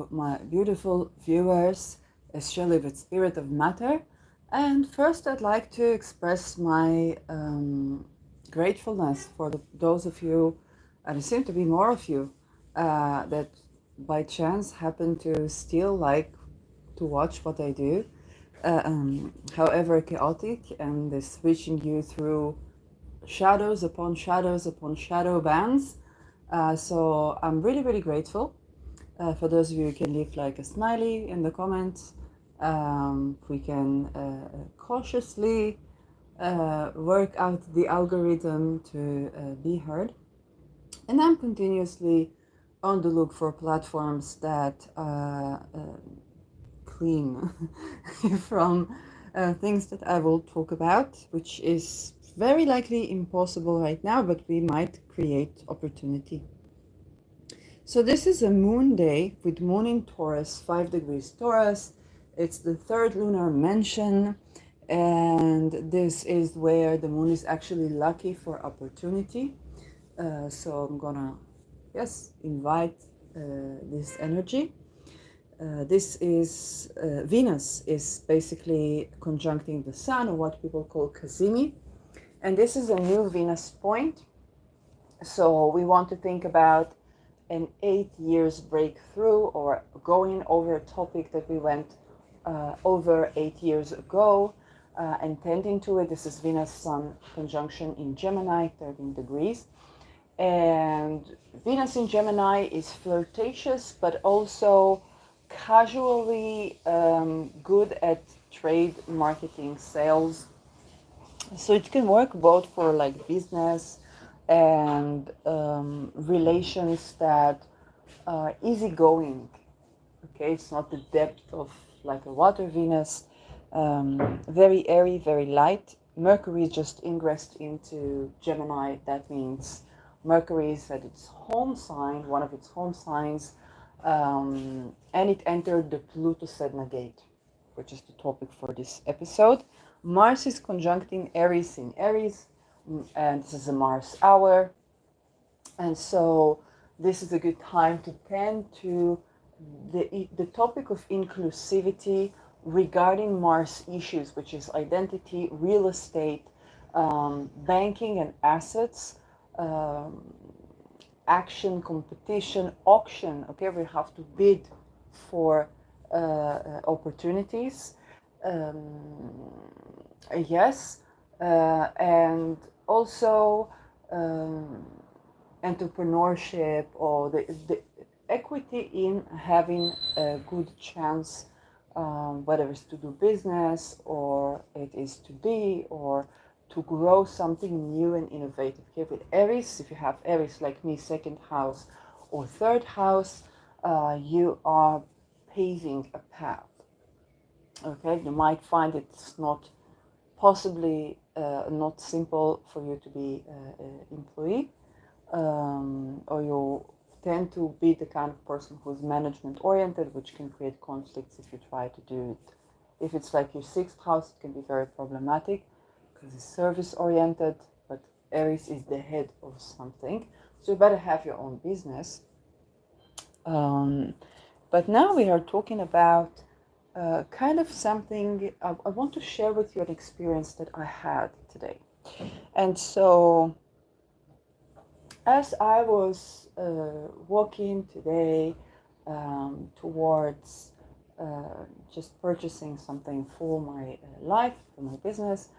My beautiful viewers, especially with Spirit of Matter. And first, I'd like to express my gratefulness for those of you, and there seem to be more of you, that by chance happen to still like to watch what I do, however chaotic, and is reaching you through shadows upon shadow bands. So I'm really, really grateful. For those of you who can leave like a smiley in the comments, we can cautiously work out the algorithm to be heard. And I'm continuously on the look for platforms that clean from things that I will talk about, which is very likely impossible right now, but we might create opportunity. So this is a moon day with moon in Taurus, 5 degrees Taurus. It's the third lunar mansion, and this is where the moon is actually lucky for opportunity. So I'm gonna, yes, invite this energy. This is Venus is basically conjuncting the Sun, or what people call Cazimi, and this is a new Venus point. So we want to think about an 8 years breakthrough, or going over a topic that we went over 8 years ago and tending to it. This is Venus Sun conjunction in Gemini, 13 degrees. And Venus in Gemini is flirtatious, but also casually good at trade, marketing, sales. So it can work both for like business and relations that are easygoing. Okay, it's not the depth of like a water Venus. Very airy, very light. Mercury just ingressed into Gemini. That means Mercury is at its home sign, one of its home signs, and it entered the Pluto sedna gate, which is the topic for this episode. Mars is conjuncting Aries in Aries, and this is a Mars hour. And so this is a good time to tend to the topic of inclusivity regarding Mars issues, which is identity, real estate, banking and assets, um, action, competition, auction. Okay, we have to bid for opportunities. Yes, and also entrepreneurship, or the equity in having a good chance, whether it's to do business or it is to be or to grow something new and innovative. Okay, with Aries, if you have Aries like me, second house or third house, you are paving a path. Okay, you might find it's not possibly not simple for you to be an employee, or you tend to be the kind of person who's management oriented, which can create conflicts if you try to do it. If it's like your sixth house, it can be very problematic because it's service oriented, but Aries is the head of something, so you better have your own business. But now we are talking about kind of something I want to share with you, an experience that I had today. And so, as I was walking today towards just purchasing something for my life, for my business,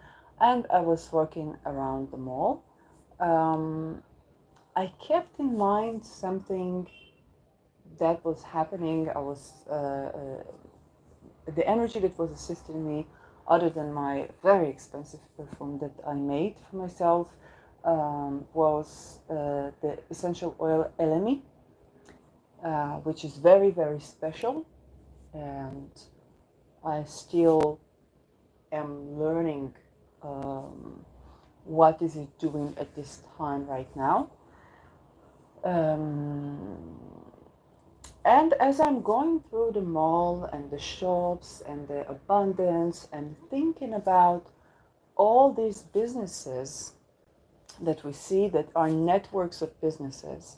and I was walking around the mall, I kept in mind something that was happening. I was the energy that was assisting me, other than my very expensive perfume that I made for myself, was the essential oil Elemi, which is very, very special. And I still am learning what is it doing at this time right now. And as I'm going through the mall and the shops and the abundance and thinking about all these businesses that we see that are networks of businesses,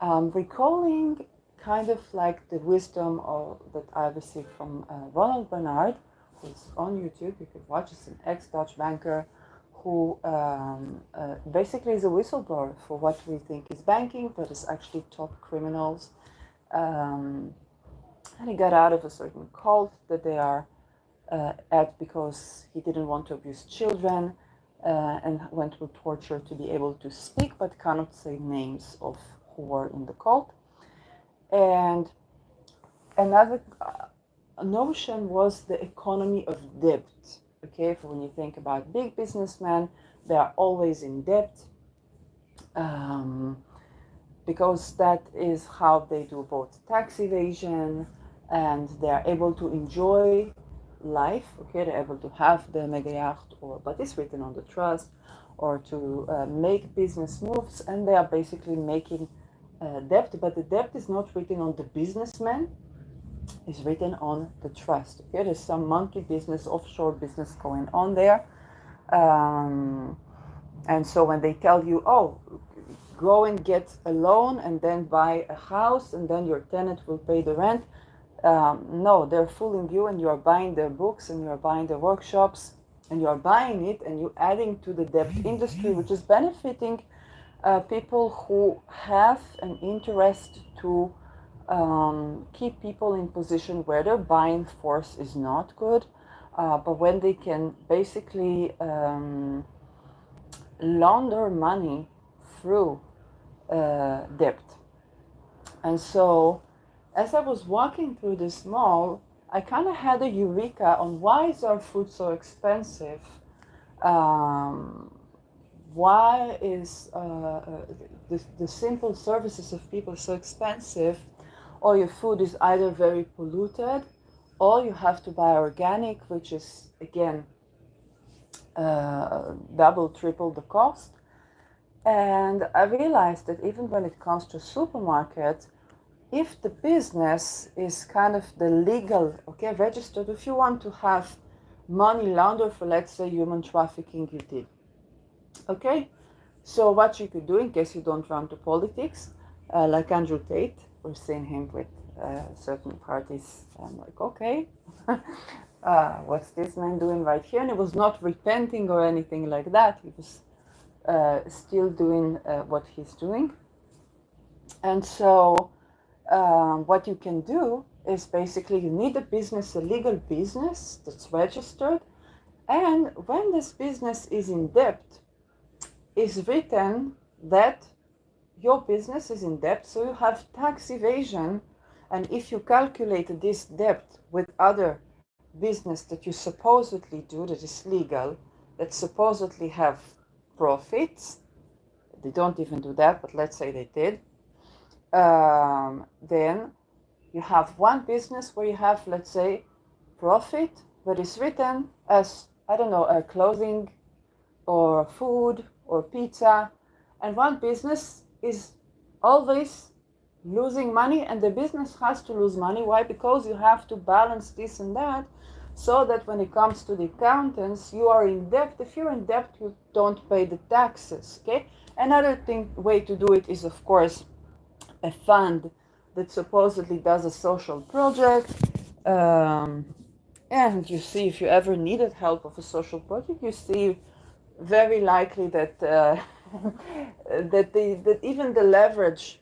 recalling kind of like the wisdom that I received from Ronald Bernard, who's on YouTube. You can watch. He's an ex-Dutch banker who basically is a whistleblower for what we think is banking, but is actually top criminals. Um, and he got out of a certain cult that they are at because he didn't want to abuse children, and went through torture to be able to speak but cannot say names of who were in the cult. And another notion was the economy of debt. Okay, for when you think about big businessmen, they are always in debt, because that is how they do both tax evasion, and they are able to enjoy life. Okay, they're able to have the mega yacht, or but it's written on the trust, or to make business moves, and they are basically making debt. But the debt is not written on the businessman; it's written on the trust. Okay, there's some monkey business, offshore business going on there, and so when they tell you, oh, go and get a loan and then buy a house and then your tenant will pay the rent. No, they're fooling you, and you're buying their books and you're buying their workshops and you're buying it and you're adding to the debt industry, which is benefiting people who have an interest to keep people in position where their buying force is not good, but when they can basically launder money through debt. And so as I was walking through this mall, I kind of had a eureka on why is our food so expensive? Why is the simple services of people so expensive? Or your food is either very polluted, or you have to buy organic, which is again double, triple the cost. And I realized that even when it comes to supermarket, if the business is kind of the legal, okay, registered, if you want to have money laundered for, let's say, human trafficking, you did. Okay, so what you could do in case you don't run to politics, like Andrew Tate, we're seeing him with certain parties. I'm like, okay, what's this man doing right here? And he was not repenting or anything like that. He was still doing what he's doing. And so what you can do is basically you need a business, a legal business that's registered. And when this business is in debt, it's written that your business is in debt, so you have tax evasion. And if you calculate this debt with other business that you supposedly do that is legal, that supposedly have profits, they don't even do that, but let's say they did, then you have one business where you have, let's say, profit, but it's written as, I don't know, clothing or food or pizza, and one business is always losing money, and the business has to lose money. Why? Because you have to balance this and that, so that when it comes to the accountants, you are in debt. If you're in debt, you don't pay the taxes. Okay. Another way to do it is, of course, a fund that supposedly does a social project. And you see, if you ever needed help of a social project, you see very likely that that even the leverage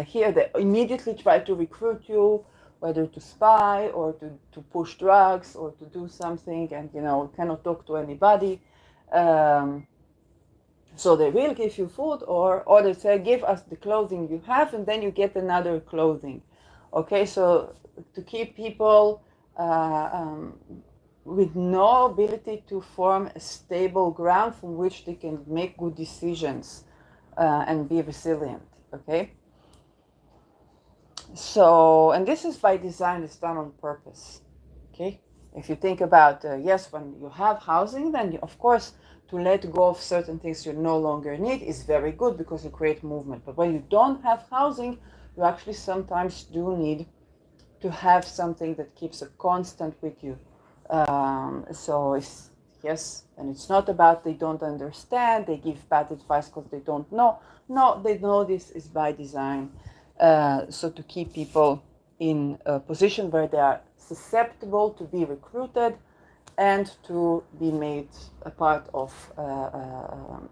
here, they immediately try to recruit you, whether to spy or to push drugs or to do something, and cannot talk to anybody. So they will give you food, or they say, give us the clothing you have, and then you get another clothing. Okay, so to keep people with no ability to form a stable ground from which they can make good decisions and be resilient. Okay. So, and this is by design, it's done on purpose. Okay. If you think about, yes, when you have housing, then of course, to let go of certain things you no longer need is very good because you create movement. But when you don't have housing, you actually sometimes do need to have something that keeps a constant with you. So it's, yes, and it's not about they don't understand, they give bad advice because they don't know. No, they know this is by design. So to keep people in a position where they are susceptible to be recruited and to be made a part of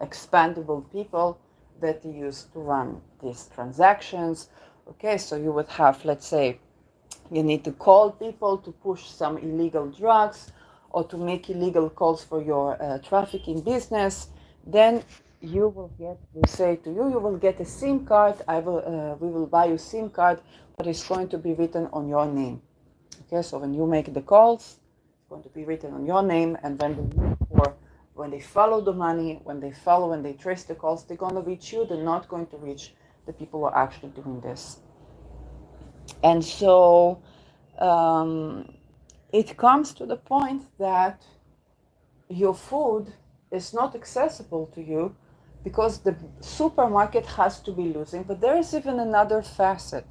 expandable people that they use to run these transactions. Okay, so you would have, let's say, you need to call people to push some illegal drugs or to make illegal calls for your trafficking business. Then you will get, we say to you, you will get a SIM card. We will buy you a SIM card, but it's going to be written on your name. Okay, so when you make the calls, it's going to be written on your name, and when they follow the money, when they trace the calls, they're going to reach you. They're not going to reach the people who are actually doing this. And so it comes to the point that your food is not accessible to you because the supermarket has to be losing. But there is even another facet.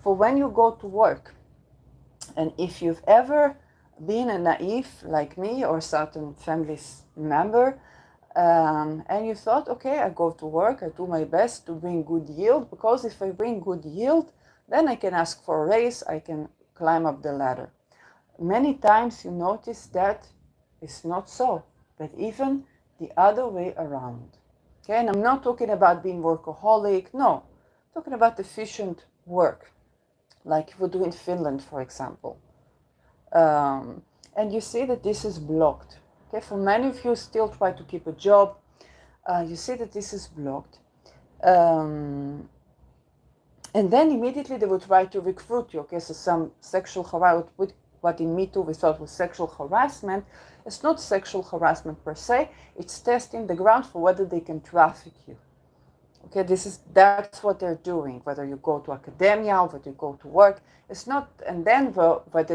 For when you go to work, and if you've ever been a naive like me or certain families member, and you thought, okay, I go to work, I do my best to bring good yield, because if I bring good yield, then I can ask for a raise, I can climb up the ladder. Many times you notice that it's not so, but even the other way around. Okay, and I'm not talking about being workaholic, no, I'm talking about efficient work, like you would do in Finland, for example. And you see that this is blocked. Okay, for many of you still try to keep a job, you see that this is blocked. And then immediately they will try to recruit you. Okay, so some sexual harassment, what in Me Too we thought was sexual harassment, it's not sexual harassment per se, it's testing the ground for whether they can traffic you. Okay, that's what they're doing, whether you go to academia or whether you go to work. It's not, and then what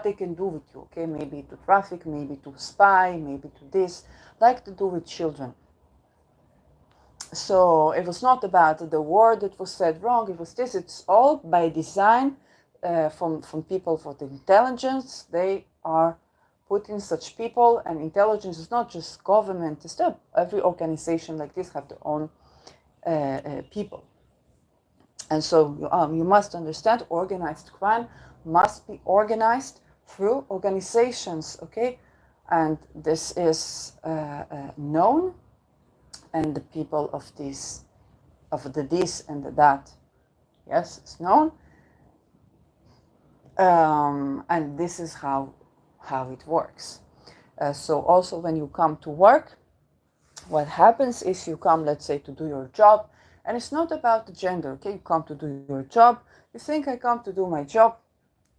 they can do with you, okay, maybe to traffic, maybe to spy, maybe to this, like to do with children. So it was not about the word that was said wrong, it was this, it's all by design from people for the intelligence. They are putting such people, and intelligence is not just government, it's not every organization like this have their own people. And so you must understand organized crime must be organized through organizations, okay? And this is known, and the people of this and the that, yes, it's known. And this is how it works. So also when you come to work, what happens is you come, let's say, to do your job, and it's not about the gender, okay? You come to do your job, you think, I come to do my job,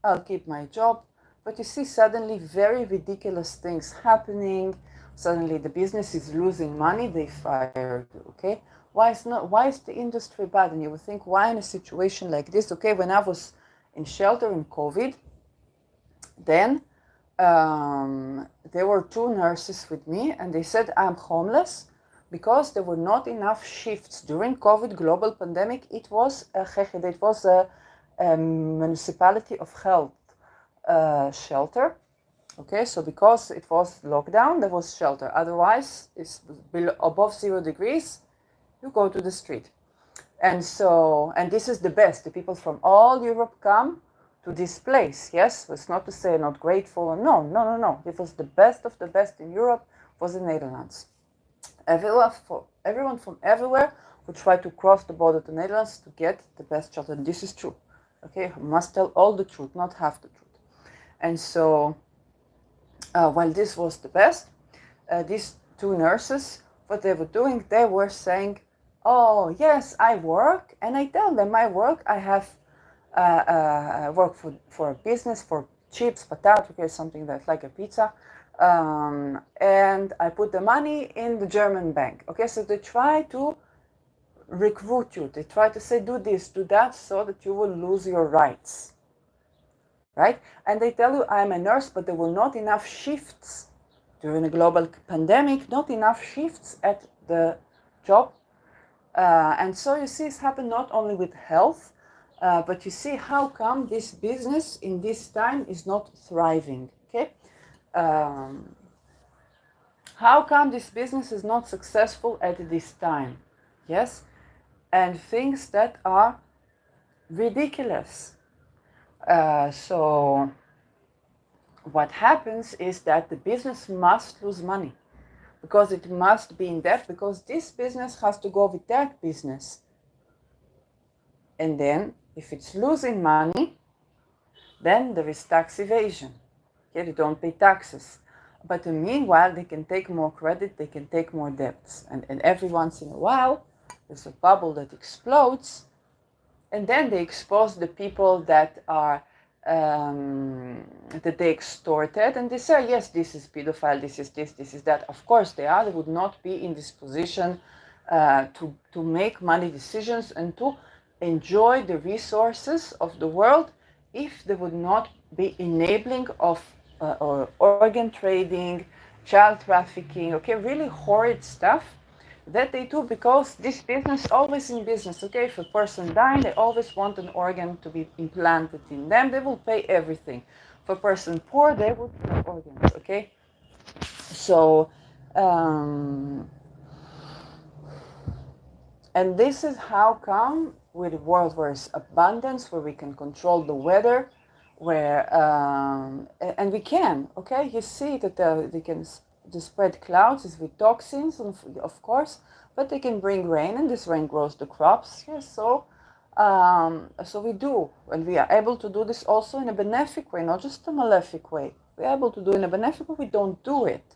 I'll keep my job, but you see suddenly very ridiculous things happening. Suddenly the business is losing money, they fire you, okay? Why is the industry bad? And you would think, why in a situation like this? Okay, when I was in shelter in COVID, then there were two nurses with me, and they said, I'm homeless because there were not enough shifts during COVID global pandemic. It was a municipality of health shelter. Okay, so because it was lockdown, there was shelter. Otherwise, it's above 0 degrees, you go to the street. And this is the best. The people from all Europe come to this place. Yes, it's not to say not grateful. No. It was the best of the best in Europe, was the Netherlands. Everyone from everywhere would try to cross the border to Netherlands to get the best shelter. This is true. Okay, I must tell all the truth, not half the truth. And so, while this was the best, these two nurses, what they were doing, they were saying, oh yes, I work, and I tell them I work. I have work for a business, for chips, patat, okay, something that's like a pizza, and I put the money in the German bank. Okay, so they try to recruit you. They try to say, do this, do that, so that you will lose your rights, right? And they tell you, I'm a nurse, but there were not enough shifts during a global pandemic, not enough shifts at the job. And so you see, it's happened not only with health, but you see how come this business in this time is not thriving, okay? How come this business is not successful at this time? Yes? And things that are ridiculous. So what happens is that the business must lose money because it must be in debt, because this business has to go with that business. And then if it's losing money, then there is tax evasion. Okay, they don't pay taxes. But meanwhile, they can take more credit, they can take more debts. And every once in a while, there's a bubble that explodes, and then they expose the people that are that they extorted, and they say, yes, this is pedophile, this is this, this is that. Of course they are. They would not be in this position to make money decisions and to enjoy the resources of the world if they would not be enabling of or organ trading, child trafficking, okay, really horrid stuff that they do, because this business always in business. Okay, if a person dies, they always want an organ to be implanted in them. They will pay everything. For a person poor, they will pay organs. Okay, so and this is how come with a world where it's abundance, where we can control the weather, where and we can. Okay, you see that they can. The spread clouds is with toxins, of course, but they can bring rain, and this rain grows the crops. Yes, so we do, and we are able to do this also in a benefic way, not just a malefic way. We are able to do it in a benefic way. We don't do it.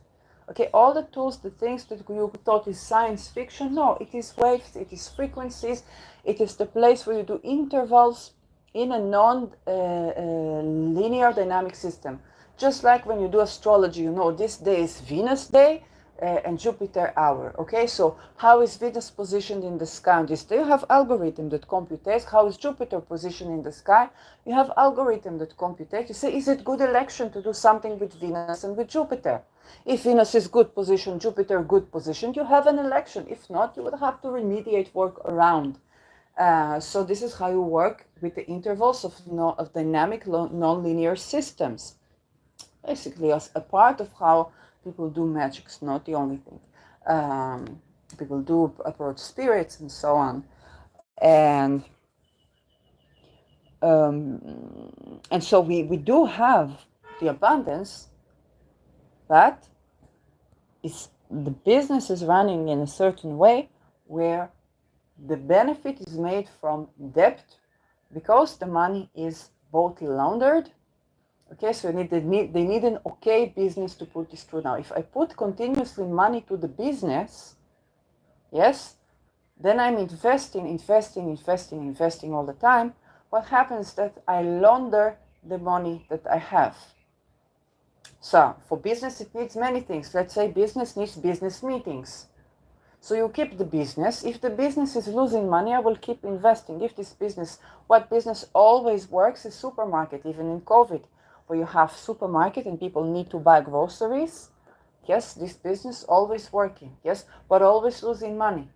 Okay, all the tools, the things that you thought is science fiction, no, it is waves, it is frequencies, it is the place where you do intervals in a non-linear dynamic system. Just like when you do astrology, you know this day is Venus day and Jupiter hour. Okay, so how is Venus positioned in the sky on this day? You have algorithm that computes. How is Jupiter positioned in the sky? You have algorithm that computes. You say, is it good election to do something with Venus and with Jupiter? If Venus is good position, Jupiter good position, you have an election. If not, you would have to remediate, work around. So this is how you work with the intervals of dynamic non-linear systems. Basically, as a part of how people do magic, it's not the only thing. People do approach spirits and so on, and so we do have the abundance, but the business is running in a certain way where the benefit is made from debt, because the money is both laundered. Okay, so they need an okay business to put this through. Now, if I put continuously money to the business, yes, then I'm investing all the time. What happens is that I launder the money that I have. So for business, it needs many things. Let's say business needs business meetings. So you keep the business. If the business is losing money, I will keep investing. If this business, what business always works is supermarket, even in COVID, where you have supermarket and people need to buy groceries. Yes, this business always working. Yes, but always losing money.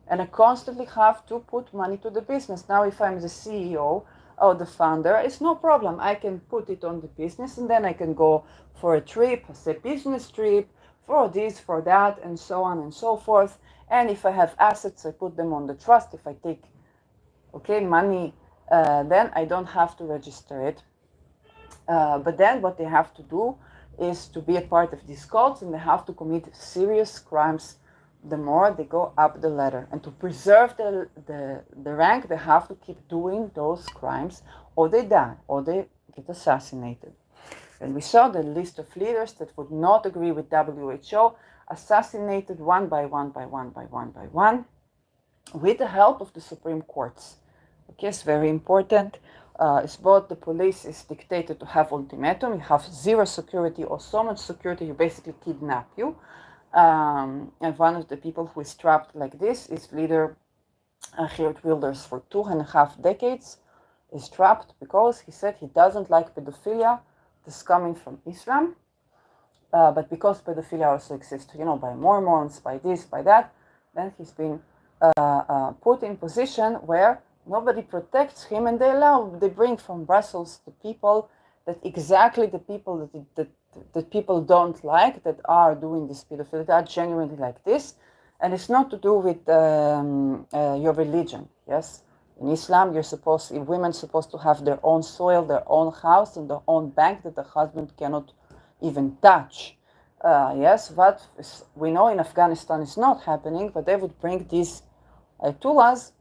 And I constantly have to put money to the business. Now, if I'm the CEO or the founder, it's no problem. I can put it on the business, and then I can go for a trip, say business trip, for this, for that, and so on and so forth. And if I have assets, I put them on the trust. If I take, money, then I don't have to register it. But then what they have to do is to be a part of these cults, and they have to commit serious crimes the more they go up the ladder. And to preserve the rank, they have to keep doing those crimes, or they die, or they get assassinated. And we saw the list of leaders that would not agree with WHO, assassinated one by one, with the help of the Supreme Courts. Okay, it's very important. It's both the police is dictated to have ultimatum. You have zero security or so much security, you basically kidnap you. And one of the people who is trapped like this is leader Geert Wilders for 2.5 decades. Is trapped because he said he doesn't like pedophilia. This coming from Islam, but because pedophilia also exists, by Mormons, by this, by that, then he's been put in position where nobody protects him, and they bring from Brussels the people that people don't like, that are doing this pedophilia, that are genuinely like this, and it's not to do with your religion, yes. In Islam, women supposed to have their own soil, their own house, and their own bank that the husband cannot even touch. Yes, what we know in Afghanistan is not happening, but they would bring these ayatollahs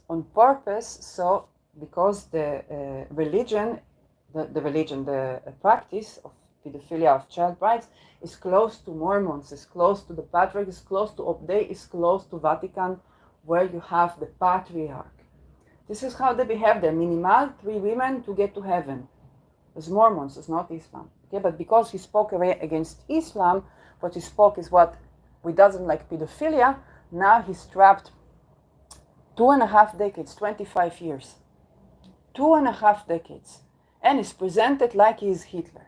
on purpose, so because the religion, the practice of pedophilia of child brides is close to Mormons, is close to the Patriarch, is close to Obday, is close to Vatican, where you have the Patriarch. This is how they behave. They're minimal 3 women to get to heaven. It's Mormons, it's not Islam. Okay, but because he spoke against Islam, what he spoke is what we doesn't like pedophilia. Now he's trapped 2.5 decades, 25 years. 2.5 decades. And is presented like he is Hitler.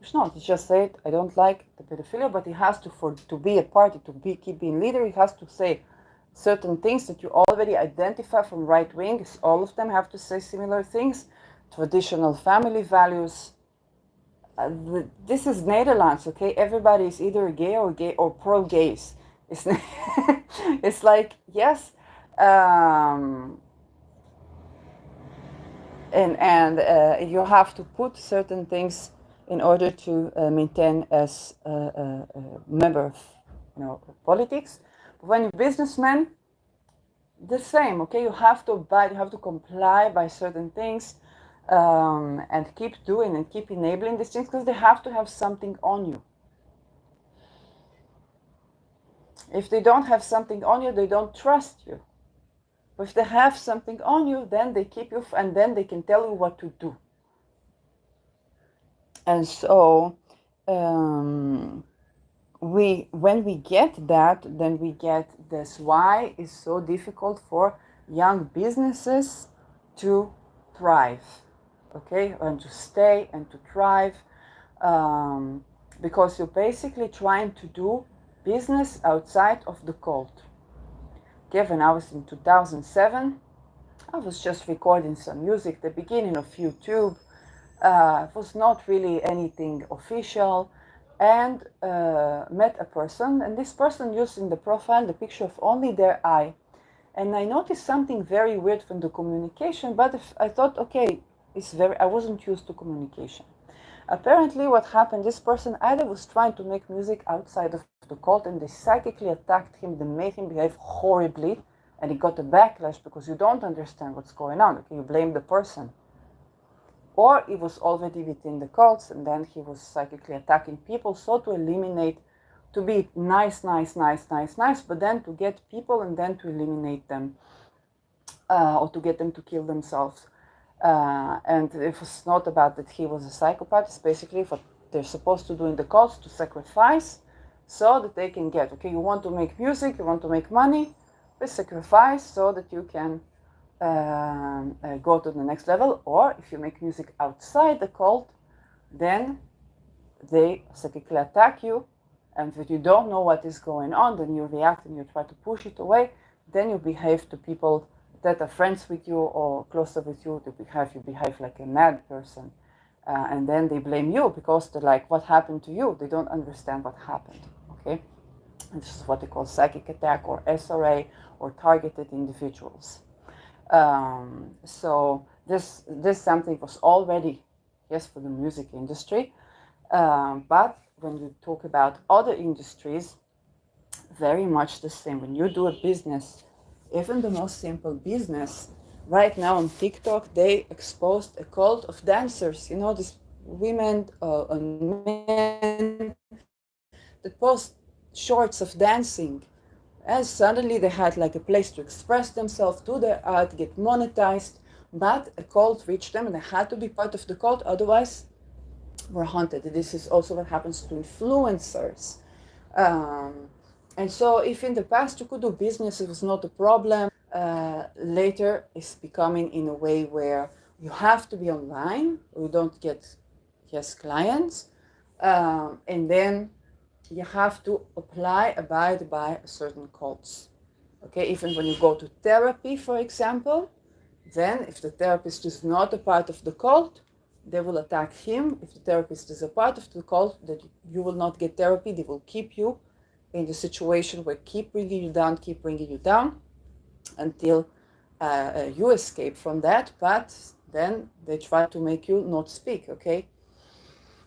It's not. He just said, I don't like the pedophilia, but he has to be a party, keep being leader, he has to say certain things that you already identify from right wing. All of them have to say similar things. Traditional family values. This is Netherlands, okay? Everybody is either gay or pro-gays. It's like, yes. And you have to put certain things in order to maintain as a member of politics. But when you're a businessman, the same, okay? You have to abide, you have to comply by certain things, and keep doing and keep enabling these things, because they have to have something on you. If they don't have something on you, they don't trust you. But if they have something on you, then they keep you, and then they can tell you what to do. And so, when we get that, then we get this why it's so difficult for young businesses to thrive, okay, and to stay and to thrive, because you're basically trying to do business outside of the cult. Okay, when I was in 2007, I was just recording some music, the beginning of YouTube. It was not really anything official, and met a person, and this person used in the profile the picture of only their eye. And I noticed something very weird from the communication, but I thought, okay, I wasn't used to communication. Apparently what happened, this person either was trying to make music outside of the cult, and they psychically attacked him, they made him behave horribly, and he got a backlash because you don't understand what's going on, okay, you blame the person. Or he was already within the cults, and then he was psychically attacking people, so to eliminate, to be nice, but then to get people and then to eliminate them, or to get them to kill themselves. And it was not about that he was a psychopath. It's basically what they're supposed to do in the cults, to sacrifice so that they can get, okay, you want to make music, you want to make money, we sacrifice so that you can go to the next level. Or if you make music outside the cult, then they psychically attack you, and if you don't know what is going on, then you react and you try to push it away. Then you behave to people that are friends with you or closer with you, you behave like a mad person, and then they blame you because they're like, what happened to you? They don't understand what happened, okay? And this is what they call psychic attack, or SRA, or targeted individuals. So this something was already, yes, for the music industry, but when you talk about other industries, very much the same. When you do a business, even the most simple business, right now on TikTok, they exposed a cult of dancers. You know, these women and men that post shorts of dancing. And suddenly they had like a place to express themselves, do their art, get monetized. But a cult reached them and they had to be part of the cult, otherwise were haunted. This is also what happens to influencers. And so if in the past you could do business, it was not a problem, later it's becoming in a way where you have to be online, or you don't get, yes, clients, and then you have to abide by certain codes. Okay, even when you go to therapy, for example, then if the therapist is not a part of the cult, they will attack him. If the therapist is a part of the cult, that you will not get therapy, they will keep you in the situation where keep bringing you down, until you escape from that, but then they try to make you not speak, okay?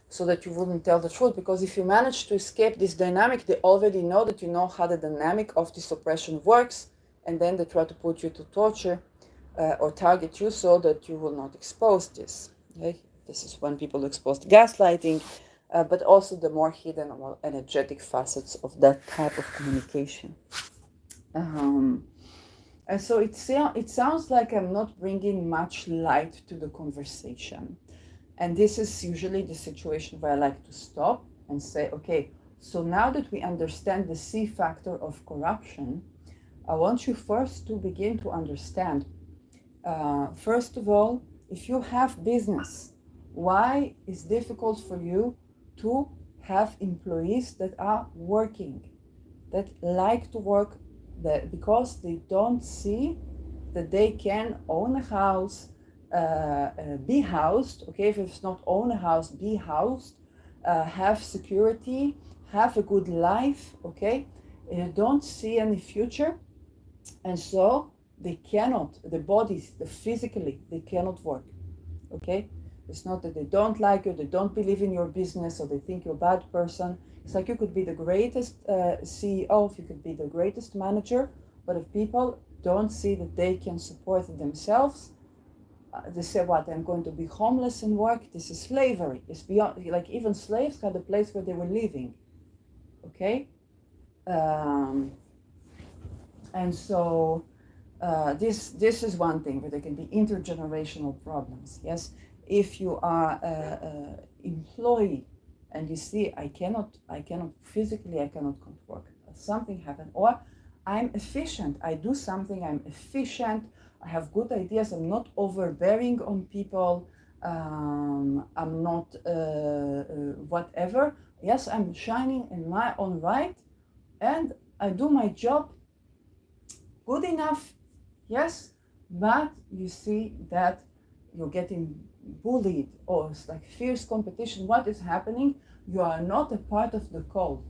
So that you wouldn't tell the truth. Because if you manage to escape this dynamic, they already know that you know how the dynamic of this oppression works, and then they try to put you to torture or target you so that you will not expose this. Okay? This is when people expose to gaslighting, but also the more hidden or more energetic facets of that type of communication. And so it sounds like I'm not bringing much light to the conversation. And this is usually the situation where I like to stop and say, okay, so now that we understand the C factor of corruption, I want you first to begin to understand. First of all, if you have business, why is it difficult for you to have employees that are working, that like to work, because they don't see that they can own a house, be housed, okay, if it's not own a house, be housed, have security, have a good life, okay, you don't see any future, and so they cannot, the bodies, the physically, they cannot work, okay? It's not that they don't like you, they don't believe in your business, or they think you're a bad person. It's like you could be the greatest CEO, if you could be the greatest manager, but if people don't see that they can support themselves, they say, what, I'm going to be homeless and work? This is slavery. It's beyond, like even slaves had a place where they were living, okay? And so this is one thing, where there can be intergenerational problems, yes? If you are an employee and you see, I cannot physically, I cannot work, something happened, or I'm efficient, I do something, I'm efficient, I have good ideas, I'm not overbearing on people, I'm not whatever, yes, I'm shining in my own right, and I do my job good enough, yes, but you see that you're getting bullied, or it's like fierce competition. What is happening? You are not a part of the cult.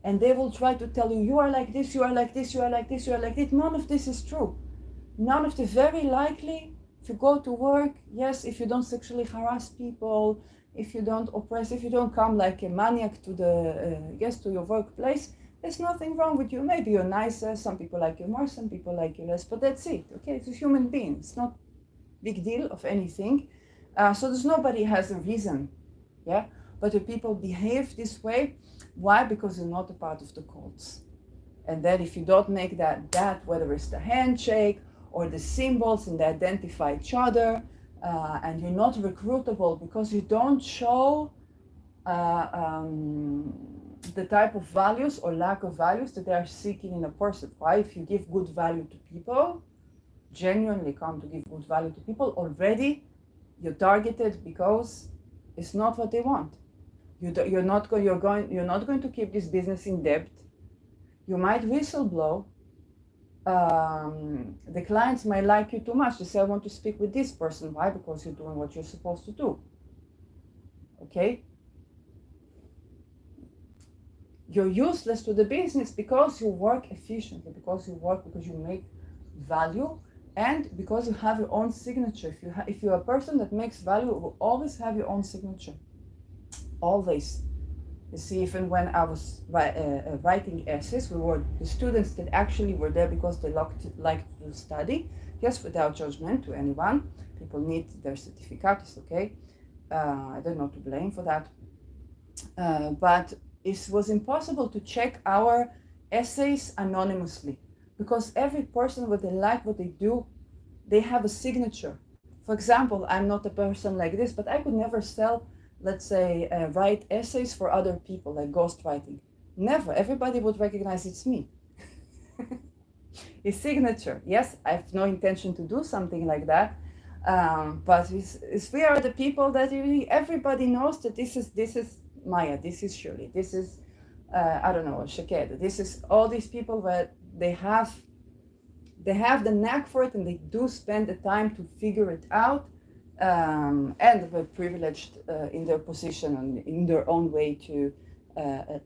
And they will try to tell you, you are like this, you are like this, you are like this, you are like this. None of this is true. None of the, very likely, if you go to work, yes, if you don't sexually harass people, if you don't oppress, if you don't come like a maniac to the, to your workplace, there's nothing wrong with you. Maybe you're nicer, some people like you more, some people like you less, but that's it, okay? It's a human being. It's not big deal of anything. So there's nobody has a reason, yeah? But the people behave this way, why? Because you're not a part of the cults. And then if you don't make that, whether it's the handshake or the symbols and they identify each other, and you're not recruitable because you don't show the type of values or lack of values that they are seeking in a person. Why? If you give good value to people, genuinely come to give good value to people, already you're targeted, because it's not what they want. You're not going to keep this business in debt. You might whistleblow. The clients might like you too much. They say, I want to speak with this person. Why? Because you're doing what you're supposed to do. Okay? You're useless to the business because you work efficiently, because you make value, and because you have your own signature. If you're a person that makes value, you will always have your own signature. Always. You see, even when I was writing essays, the students that actually were there because they liked to study, yes, without judgment to anyone. People need their certificate, it's okay. They're not to blame for that. But it was impossible to check our essays anonymously, because every person, what they like, what they do, they have a signature. For example, I'm not a person like this, but I could never sell, let's say, write essays for other people, like ghostwriting. Never. Everybody would recognize it's me. His signature. Yes, I have no intention to do something like that, but we are the people that really everybody knows that this is Maya, this is Shirley, this is I don't know, Shaked. This is all these people where they have the knack for it, and they do spend the time to figure it out, and they're privileged in their position and in their own way to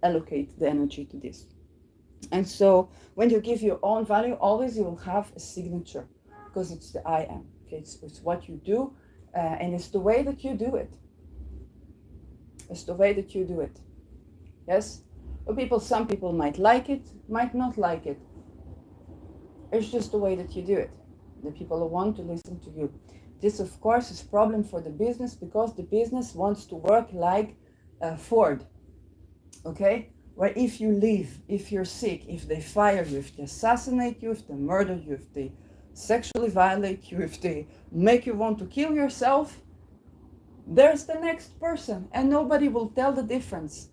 allocate the energy to this. And so when you give your own value, always you will have a signature, because it's the I am. Okay, it's what you do, and it's the way that you do it. It's the way that you do it. Yes? But some people might like it, might not like it. It's just the way that you do it. The people who want to listen to you. This, of course, is a problem for the business because the business wants to work like Ford. Okay? Where if you leave, if you're sick, if they fire you, if they assassinate you, if they murder you, if they sexually violate you, if they make you want to kill yourself, there's the next person and nobody will tell the difference.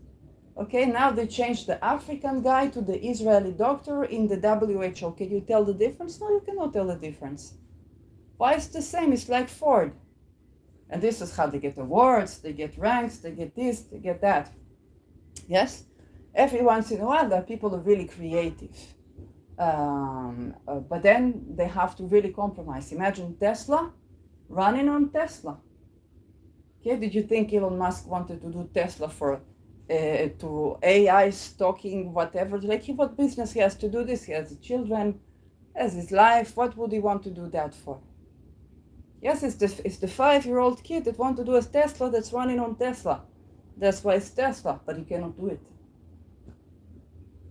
Okay, now they changed the African guy to the Israeli doctor in the WHO. Can you tell the difference? No, you cannot tell the difference. Why it's the same? It's like Ford. And this is how they get awards, they get ranks, they get this, they get that. Yes? Every once in a while, there are people who are really creative. But then they have to really compromise. Imagine Tesla running on Tesla. Okay, did you think Elon Musk wanted to do Tesla for to AI stalking, whatever? Like, what business he has to do this? He has children, has his life. What would he want to do that for? Yes, it's the 5-year-old kid that wants to do a Tesla that's running on Tesla. That's why it's Tesla, but he cannot do it.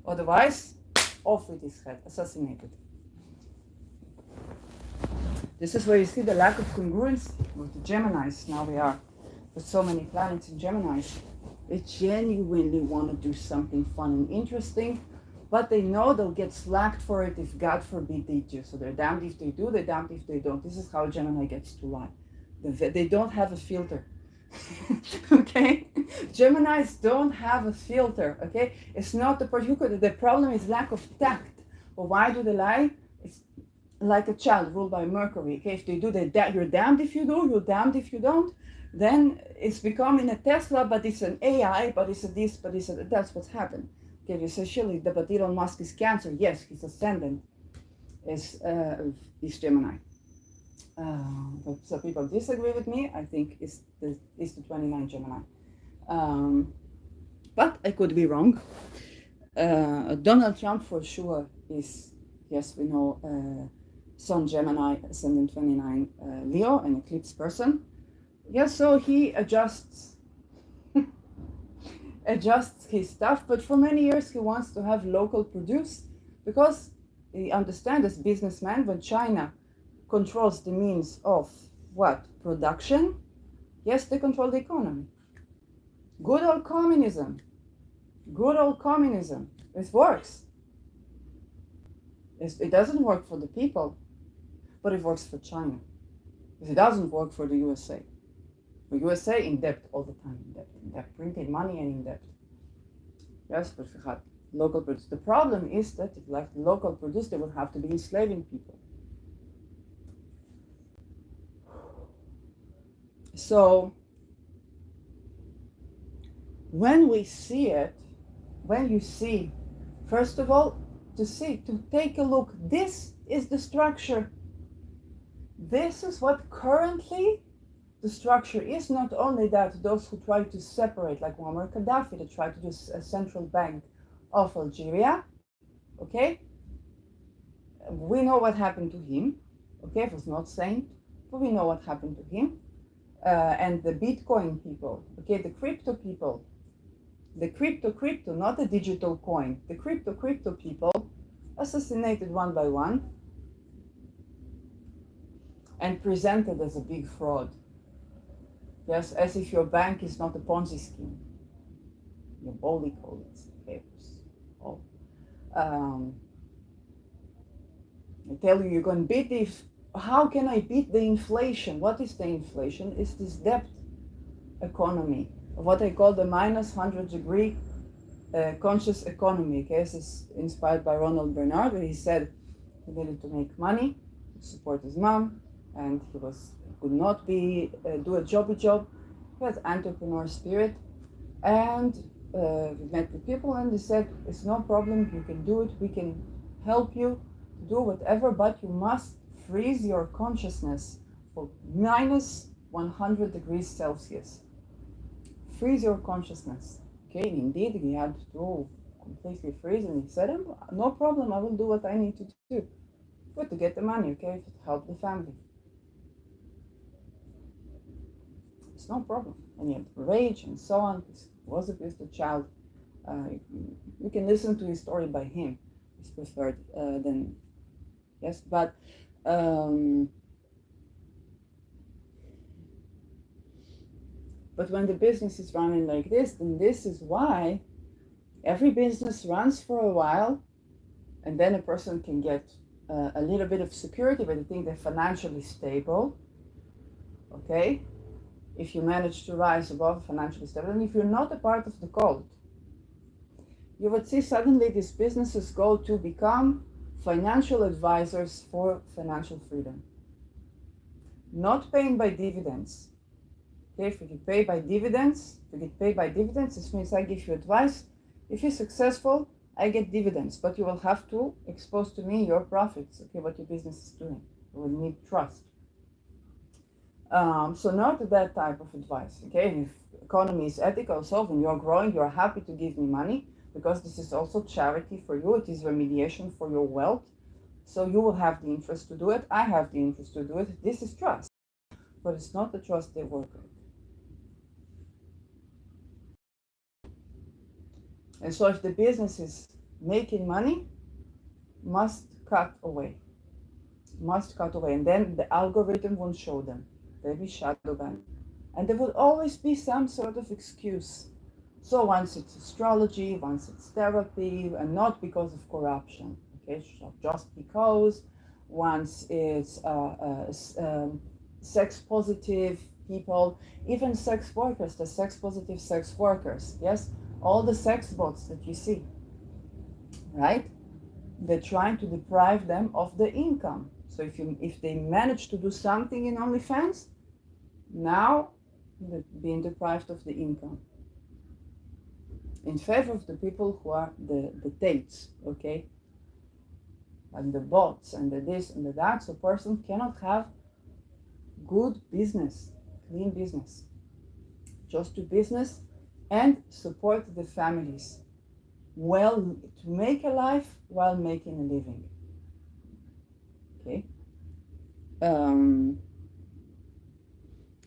Otherwise, off with his head, assassinated. This is where you see the lack of congruence with the Geminis. Now we are with so many planets in Geminis. They genuinely want to do something fun and interesting, but they know they'll get slacked for it if, God forbid, they do. So they're damned if they do, they're damned if they don't. This is how Gemini gets to lie. They don't have a filter. Okay? Geminis don't have a filter. Okay? It's not the particular. The problem is lack of tact. But why do they lie? It's like a child ruled by Mercury. Okay? If they do, you're damned if you do, you're damned if you don't. Then it's becoming a Tesla, but it's an AI, but it's a this, but it's a that's what's happened. Okay, you say, surely, but Elon Musk is Cancer. Yes, his ascendant is Gemini. But some people disagree with me. I think it's the 29 Gemini. But I could be wrong. Donald Trump for sure is, yes, we know, Sun Gemini, ascendant 29 Leo, an eclipse person. Yes, so he adjusts his stuff, but for many years he wants to have local produce because he understands as businessman when China controls the means of what? Production. Yes, they control the economy. Good old communism. Good old communism. It works. It doesn't work for the people, but it works for China. It doesn't work for the USA. The USA in debt all the time, in debt, printing money and in debt. Yes, but we have local produce. The problem is that if like local produce, they would have to be enslaving people. So when we see it, when you see, first of all, to take a look, this is the structure. This is what currently the structure is. Not only that, those who try to separate, like Muammar Gaddafi, that tried to do a central bank of Algeria, okay? We know what happened to him, okay? It was not saint, but we know what happened to him. And the Bitcoin people, okay, the crypto people, the crypto, not the digital coin, the crypto people assassinated one by one and presented as a big fraud. Yes, as if your bank is not a Ponzi scheme. Your body call it. Okay. Oh. I tell you, you're going to beat this. How can I beat the inflation? What is the inflation? It's this debt economy, what I call the minus 100-degree conscious economy. Okay, this is inspired by Ronald Bernard, where he said he needed to make money to support his mom, and he could not do a jobby job. He had entrepreneur spirit, and we met with people, and they said, "It's no problem. You can do it. We can help you do whatever, but you must freeze your consciousness for minus 100 degrees Celsius. Freeze your consciousness." Okay, and indeed, he had to completely freeze, and he said, "No problem. I will do what I need to do." good to get the money, okay, to help the family. It's no problem. And yet rage and so on. He was abused as a child. You can listen to his story by him. It's preferred than yes, um, but when the business is running like this, then this is why every business runs for a while, and then a person can get a little bit of security, but I think they're financially stable. Okay, if you manage to rise above financially stable, and if you're not a part of the cult, you would see suddenly these businesses go to become financial advisors for financial freedom, not paying by dividends. Okay, if you get paid by dividends, this means I give you advice. If you're successful, I get dividends, but you will have to expose to me your profits, okay, what your business is doing. You will need trust. So not that type of advice, okay? And if economy is ethical, so when you're growing, you're happy to give me money because this is also charity for you. It is remediation for your wealth. So you will have the interest to do it. I have the interest to do it. This is trust, but it's not the trust they work with. And so if the business is making money, must cut away. And then the algorithm won't show them. They'll be shadow banned. And there will always be some sort of excuse. So once it's astrology, once it's therapy, and not because of corruption, okay? So just because once it's sex positive people, even sex workers, the sex positive sex workers, yes? All the sex bots that you see, right? They're trying to deprive them of the income. So if they manage to do something in OnlyFans, now they're being deprived of the income in favor of the people who are the tates, okay? And the bots and the this and the that. So person cannot have good business, clean business. Just do business and support the families. Well, to make a life while making a living. Okay.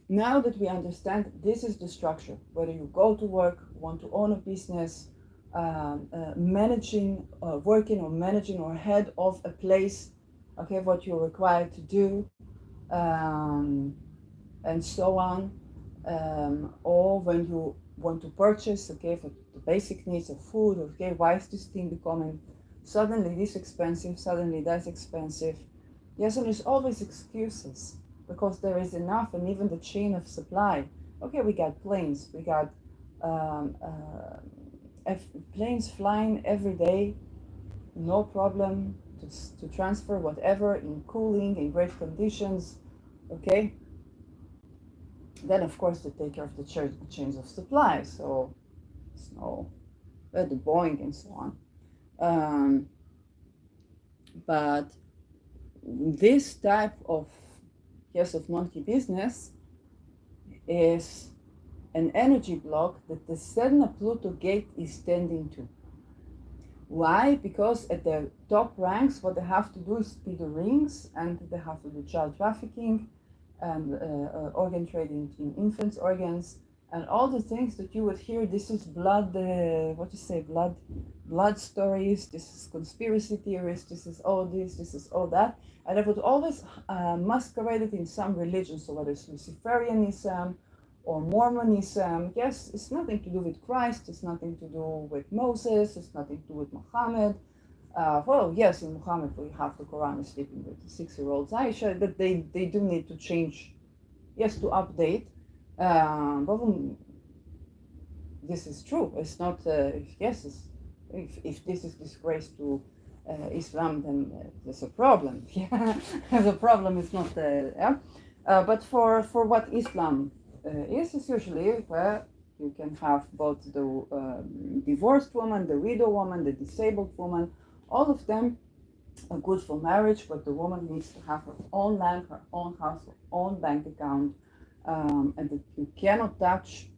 Now that we understand this is the structure, whether you go to work, want to own a business, working or managing or head of a place, okay, what you're required to do, and so on, or when you want to purchase, okay, for the basic needs of food, okay, why is this thing becoming suddenly this expensive, suddenly that's expensive? Yes, and there's always excuses because there is enough, and even the chain of supply. Okay, we got planes, we got planes flying every day, no problem to transfer whatever in cooling, in great conditions, okay? Then, of course, they take care of the chains of supply, so it's no, the Boeing and so on. But this type of monkey business is an energy block that the sedna Pluto gate is tending to. Why? Because at the top ranks, what they have to do is be the rings, and they have to do child trafficking and organ trading in infants' organs, and all the things that you would hear. This is blood, blood stories. This is conspiracy theories. This is all this. This is all that, and they would always masquerade it in some religion. So whether it's Luciferianism or Mormonism, yes, it's nothing to do with Christ. It's nothing to do with Moses. It's nothing to do with Muhammad. Well, yes, in Muhammad we have the Quran is sleeping with the 6-year-old Aisha, but they do need to change, yes, to update. But this is true. It's not, yes, if this is disgrace to Islam, then there's a problem. Yeah, the problem is not, yeah. But for what Islam is usually where you can have both the divorced woman, the widow woman, the disabled woman, all of them are good for marriage, but the woman needs to have her own land, her own house, her own bank account, and that you cannot touch.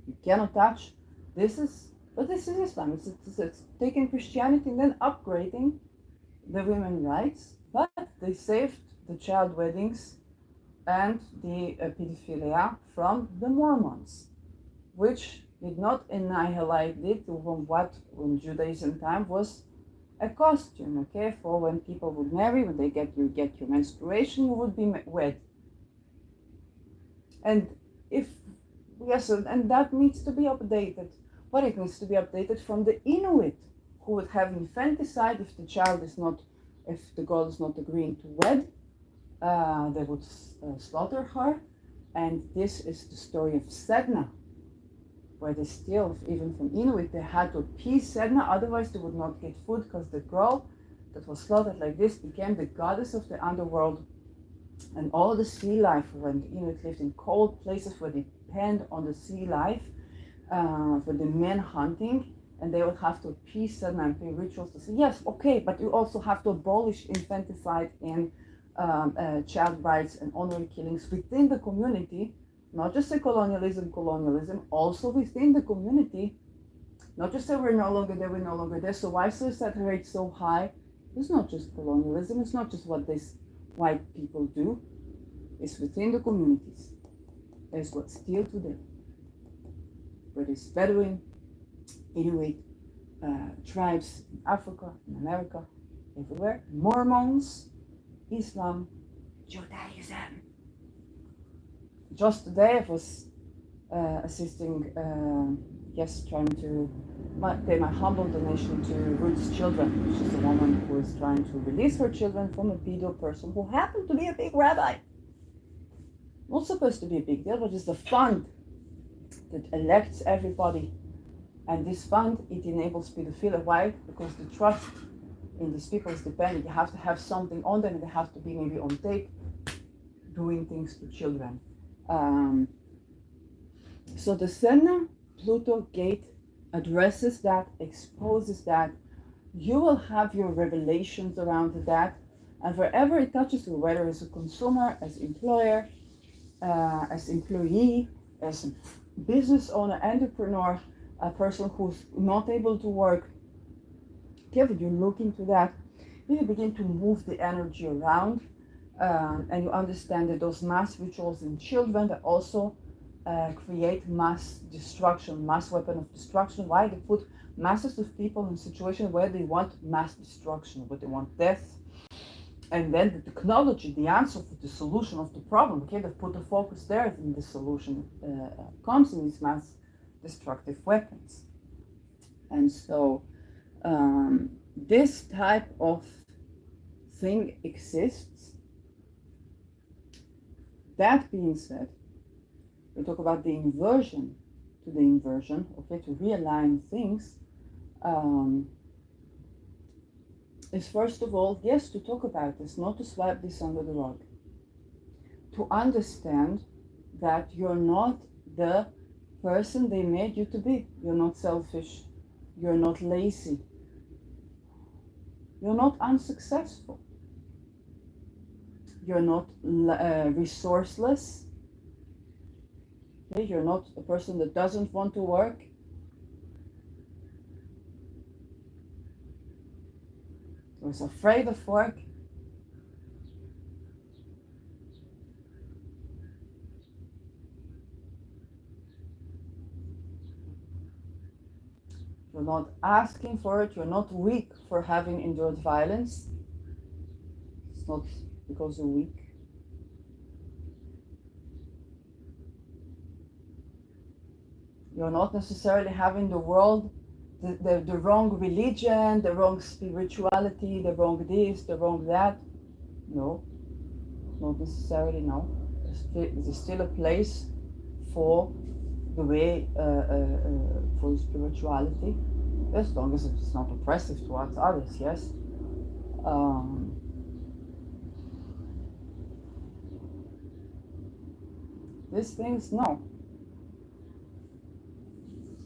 You cannot touch. This is Islam. It's taking Christianity and then upgrading the women's rights, but they saved the child weddings and the pedophilia from the Mormons, which did not annihilate it from what in Judaism time was a costume, okay, for when people would marry, when they get your menstruation, you would be wed. And if yes, and that needs to be updated. But it needs to be updated from the Inuit, who would have infanticide if the child is not, if the girl is not agreeing to wed, they would slaughter her. And this is the story of Sedna, where they still, even from Inuit, they had to appease Sedna, otherwise they would not get food, because the girl that was slaughtered like this became the goddess of the underworld. And all the sea life, when the Inuit lived in cold places where they depend on the sea life for the men hunting, and they would have to appease them and pay rituals to say, yes, okay, but you also have to abolish infanticide and child brides and honorary killings within the community, not just a colonialism, also within the community, not just that we're no longer there. So why is suicide rate so high? It's not just colonialism, it's not just what these white people do, it's within the communities. There's what still today, where there's Bedouin, Inuit tribes in Africa, in America, everywhere, Mormons, Islam, Judaism. Just today I was assisting, trying to pay my humble donation to Ruth's Children, which is a woman who is trying to release her children from a pedo person who happened to be a big rabbi. Not supposed to be a big deal, but it's a fund that elects everybody. And this fund, it enables pedophilia. Why? Because the trust in these people is dependent. You have to have something on them, and they have to be maybe on tape doing things to children. So the Sedna Pluto gate addresses that, exposes that. You will have your revelations around that, and wherever it touches you, whether as a consumer, as employer, as employee, as business owner, entrepreneur, a person who's not able to work, if you look into that, you begin to move the energy around, and you understand that those mass rituals in children that also create mass destruction, mass weapon of destruction. Why? They put masses of people in a situation where they want mass destruction, where they want death. And then the technology, the answer for the solution of the problem, okay, they put the focus there, and the solution comes in these mass destructive weapons. And so this type of thing exists. That being said, we talk about the inversion to the inversion, okay, to realign things, is first of all, yes, to talk about this, not to swipe this under the rug. To understand that you're not the person they made you to be. You're not selfish. You're not lazy. You're not unsuccessful. You're not resourceless. Okay? You're not a person that doesn't want to work. Who's afraid of work. You're not asking for it. You're not weak for having endured violence. It's not because you're weak. You're not necessarily having the world, the wrong religion, the wrong spirituality, the wrong this, the wrong that. No, not necessarily, no. There's still a place for the way, for spirituality, as long as it's not oppressive towards others, yes. These things, no.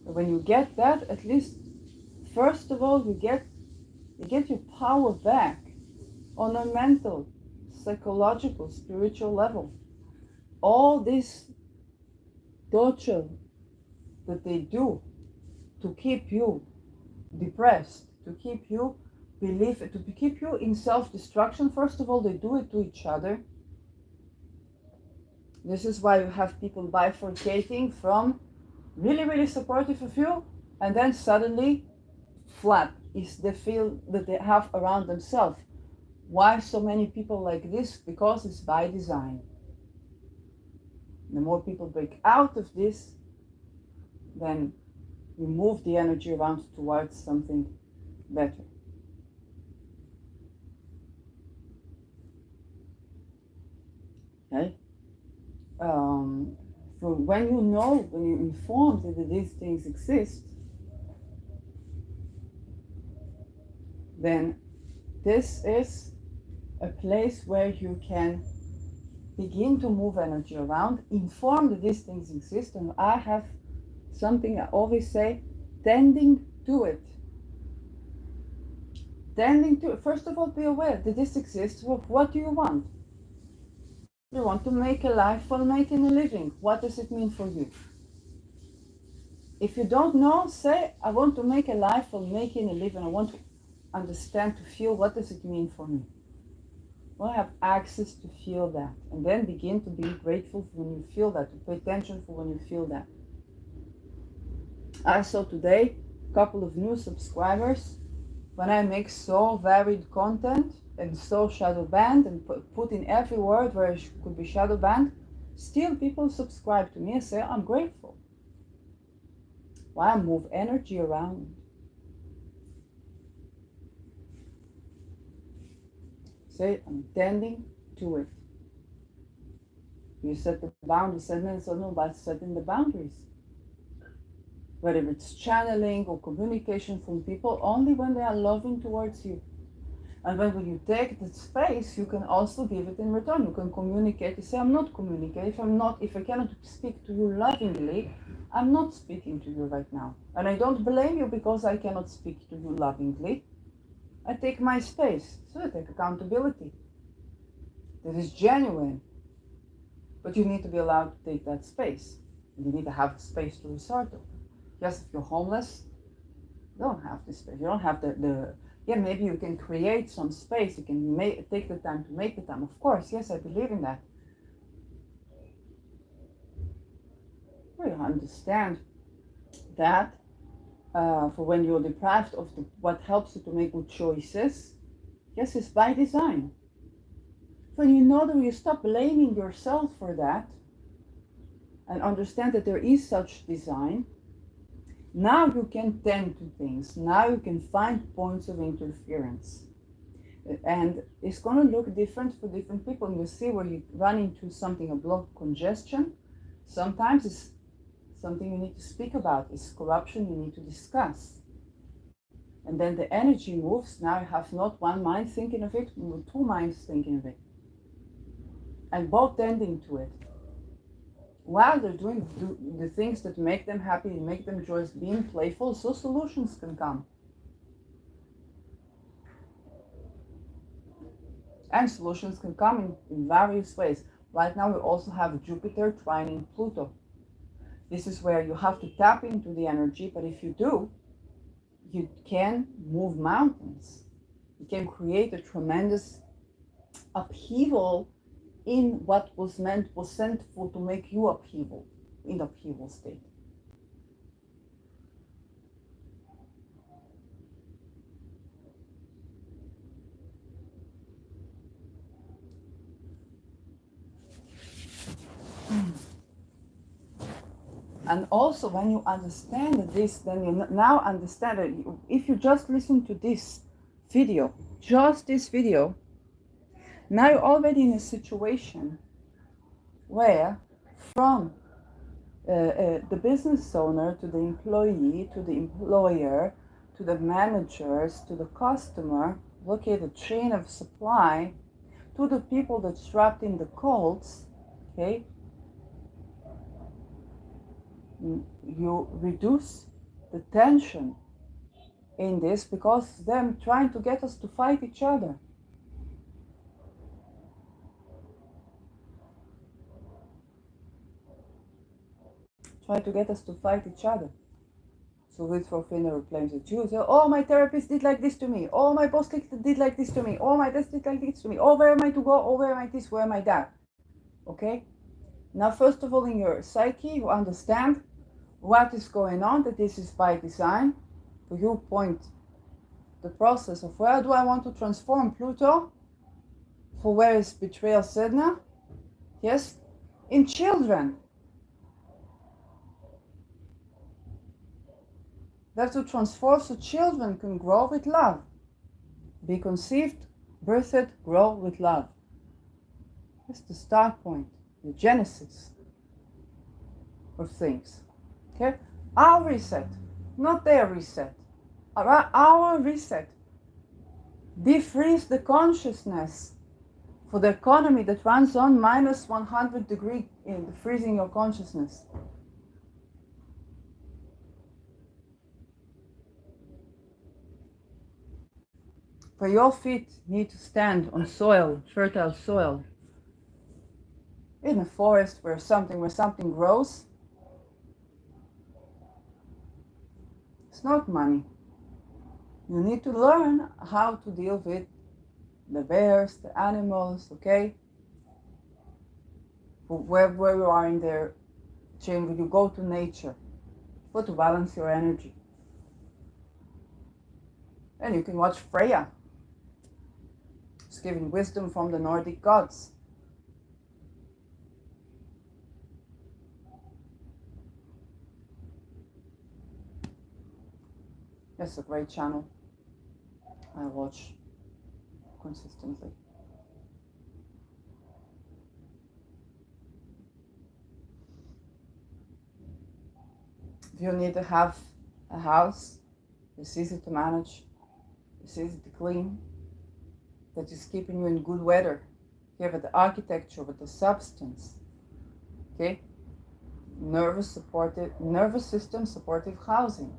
When you get that, at least, first of all, you get your power back on a mental, psychological, spiritual level. All this torture that they do to keep you depressed, to keep you believe, to keep you in self-destruction. First of all, they do it to each other. This is why you have people bifurcating from really, really supportive of you, and then suddenly flat is the feel that they have around themselves. Why so many people like this? Because it's by design. The more people break out of this, then you move the energy around towards something better. Okay? So when you know, when you're informed that these things exist, then this is a place where you can begin to move energy around, inform that these things exist, and I have something I always say, tending to it. Tending to it. First of all, be aware that this exists. What do you want? You want to make a life while making a living. What does it mean for you? If you don't know, say, I want to make a life while making a living. I want to understand, to feel, what does it mean for me? Well, have access to feel that, and then begin to be grateful for when you feel that, to pay attention for when you feel that. I saw today a couple of new subscribers. When I make so varied content and so shadow banned and put in every word where it could be shadow banned, still people subscribe to me and say, I'm grateful. Why? I move energy around. Say, I'm tending to it. You set the boundaries, so no, but setting the boundaries. Whether it's channeling or communication from people, only when they are loving towards you. And when you take the space, you can also give it in return. You can communicate. You say, I'm not communicating. If I cannot speak to you lovingly, I'm not speaking to you right now. And I don't blame you because I cannot speak to you lovingly. I take my space. So I take accountability. That is genuine. But you need to be allowed to take that space. You need to have the space to resort to. Yes, if you're homeless, you don't have the space. You don't have maybe you can create some space. You can take the time to make the time. Of course, yes, I believe in that. You understand that for when you're deprived of what helps you to make good choices, yes, it's by design. When you know that you stop blaming yourself for that and understand that there is such design, now you can tend to things. Now you can find points of interference. And it's going to look different for different people. And you see where you run into something, a block, congestion. Sometimes it's something you need to speak about. It's corruption you need to discuss. And then the energy moves. Now you have not one mind thinking of it, but two minds thinking of it. And both tending to it. While they're doing the things that make them happy and make them joyous, being playful, so solutions can come. And solutions can come in various ways. Right now we also have Jupiter trining Pluto. This is where you have to tap into the energy, but if you do, you can move mountains. You can create a tremendous upheaval in what was sent for to make you in the upheaval state. And also when you understand this, then you now understand that if you just listen to this video, now you're already in a situation where from the business owner to the employee to the employer to the managers to the customer, look at the chain of supply, to the people that's trapped in the cults, okay, you reduce the tension in this because them trying to get us to fight each other. Try to get us to fight each other. So we throw thinner claims at you. So, oh, my therapist did like this to me. Oh, my boss did like this to me. Oh, my boss did like this to me. Oh, where am I to go? Oh, where am I this? Where am I that? Okay? Now, first of all, in your psyche, you understand what is going on, that this is by design. So you point the process of where do I want to transform Pluto? For where is betrayal sedna? Yes? In children. That's to transform so children can grow with love. Be conceived, birthed, grow with love. That's the start point, the genesis of things. Okay? Our reset, not their reset. Our reset. Defreeze the consciousness for the economy that runs on minus 100 degree in freezing your consciousness. For your feet need to stand on soil, fertile soil. In a forest where something grows. It's not money. You need to learn how to deal with the bears, the animals, okay? Where you are in their chain, when you go to nature, but to balance your energy. And you can watch Freya. It's giving wisdom from the Nordic gods. That's a great channel. I watch consistently. If you need to have a house, it's easy to manage, it's easy to clean, that is keeping you in good weather. Okay, with the architecture, with the substance. Okay? Nervous system supportive housing.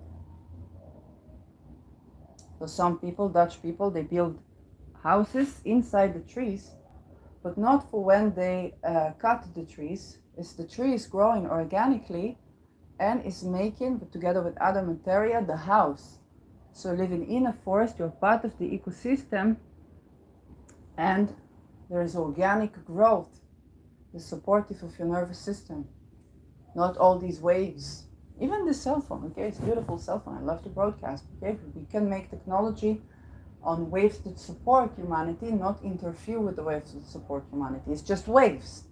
So some people, Dutch people, they build houses inside the trees, but not for when they cut the trees. It's the tree is growing organically and is making, together with other materia, the house. So living in a forest, you're part of the ecosystem, and there is organic growth. It's supportive of your nervous system. Not all these waves. Even the cell phone, okay? It's a beautiful cell phone. I love to broadcast, okay? We can make technology on waves that support humanity, not interfere with the waves that support humanity. It's just waves.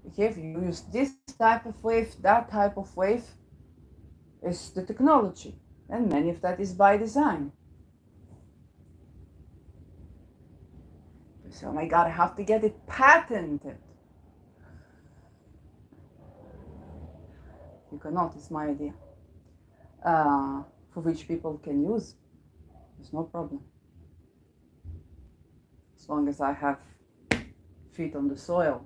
Okay, if you use this type of wave, that type of wave, is the technology. And many of that is by design. So, oh my God, I have to get it patented. You cannot, it's my idea. For which people can use. There's no problem. As long as I have feet on the soil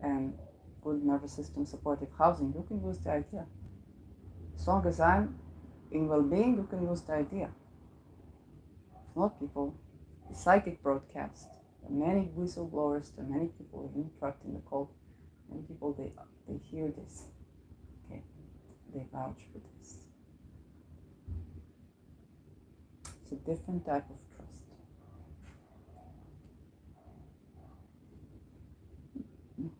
and good nervous system supportive housing, you can use the idea. As long as I'm in well-being, you can use the idea. If not, people, the psychic broadcast, many whistleblowers, there are many people who are trapped in the cult, many people, they hear this, okay, they vouch for this. It's a different type of trust. You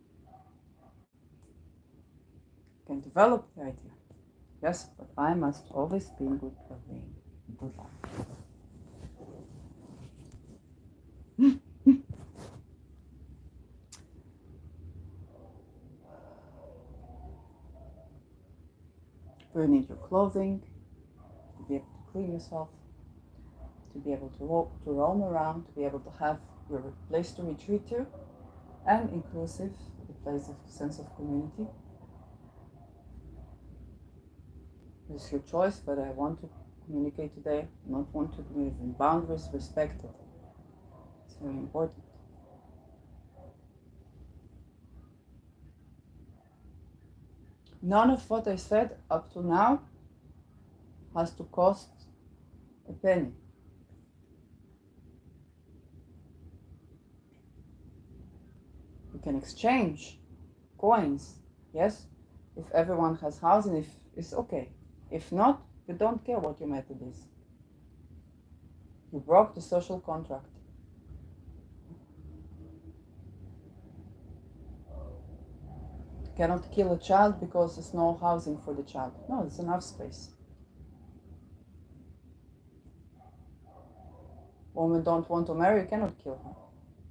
can develop the idea, yes, but I must always be in good well-being, good life. You need your clothing to be able to clean yourself, to be able to walk, to roam around, to be able to have your place to retreat to, and inclusive, a place of sense of community. It's your choice, but I want to communicate today, not want to communicate. Boundaries respected. It's very important. None of what I said up to now has to cost a penny. We can exchange coins, yes? If everyone has housing, if it's okay. If not, you don't care what your method is. You broke the social contract. You cannot kill a child because there's no housing for the child. No, there's enough space. Women don't want to marry, you cannot kill her.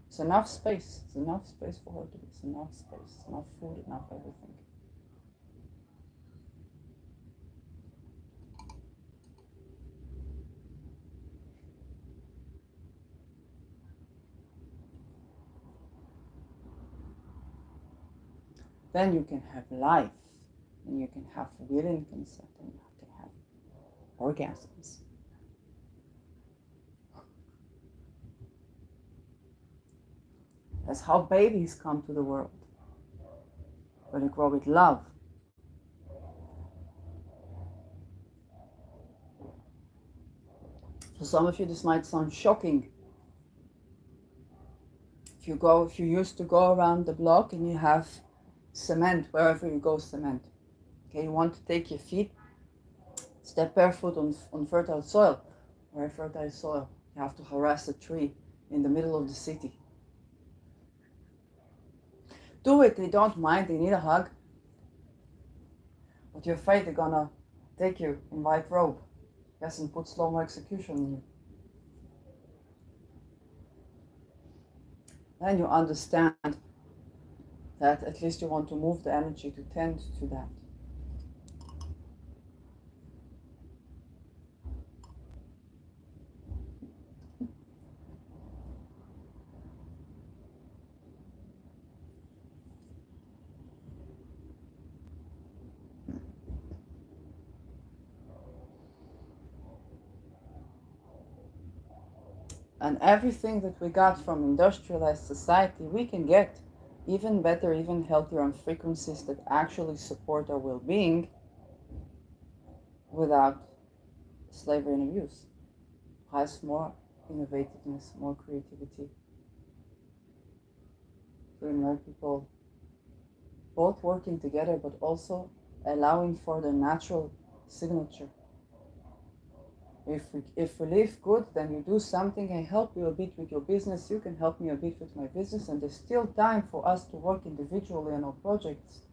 There's enough space. There's enough space for her to be. There's enough space, enough food, enough everything. Then you can have life, and you can have will and consent, and you can have orgasms. That's how babies come to the world. When they grow with love. For some of you, this might sound shocking. If you used to go around the block and you have cement, wherever you go, cement. Okay, you want to take your feet, step barefoot on fertile soil. Where fertile soil, you have to harass a tree in the middle of the city. Do it, they don't mind, they need a hug. But you're afraid they're gonna take you in white robe, yes, and put slow-mo execution on you. Then you understand that at least you want to move the energy to tend to that. And everything that we got from industrialized society, we can get even better, even healthier on frequencies that actually support our well-being without slavery and abuse. Has more innovativeness, more creativity. Bring more people both working together but also allowing for the natural signature. If we live good, then you do something, I help you a bit with your business, you can help me a bit with my business, and there's still time for us to work individually on our projects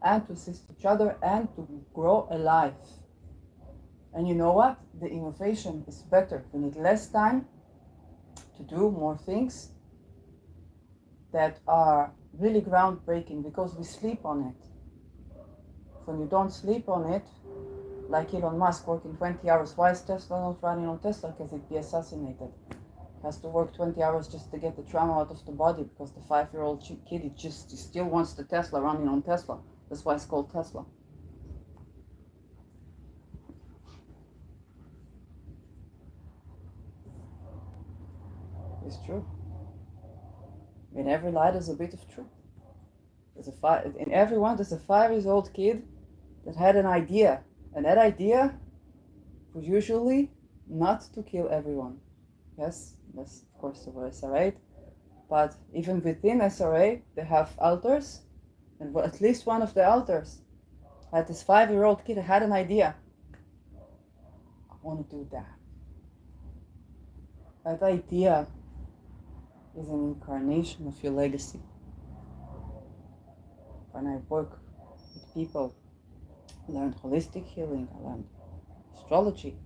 and to assist each other and to grow a life. And you know what? The innovation is better. We need less time to do more things that are really groundbreaking because we sleep on it. When you don't sleep on it, like Elon Musk working 20 hours, why is Tesla not running on Tesla? Because it'd be assassinated. Has to work 20 hours just to get the trauma out of the body because the 5-year-old kid, he still wants the Tesla running on Tesla. That's why it's called Tesla. It's true. In every lie there's a bit of truth. In everyone there's a 5-year-old kid that had an idea, and that idea was usually not to kill everyone. Yes, that's of course the SRA, but even within SRA they have altars, and at least one of the altars had this 5-year-old kid that had an idea. I want to do that. That idea is an incarnation of your legacy. When I work with people, I learned holistic healing, I learned astrology,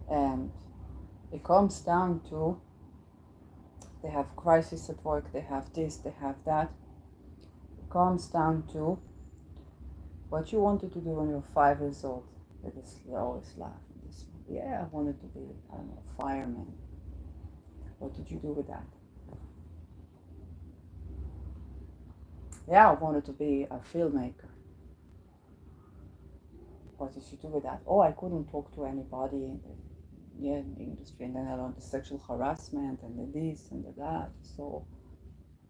and it comes down to they have crisis at work, they have this, they have that. It comes down to what you wanted to do when you were 5 years old. They always laugh at this one. Yeah, I wanted to be, I don't know, a fireman. What did you do with that? Yeah, I wanted to be a filmmaker. What did you do with that? Oh, I couldn't talk to anybody in the industry. And then I learned the sexual harassment and the this and the that. So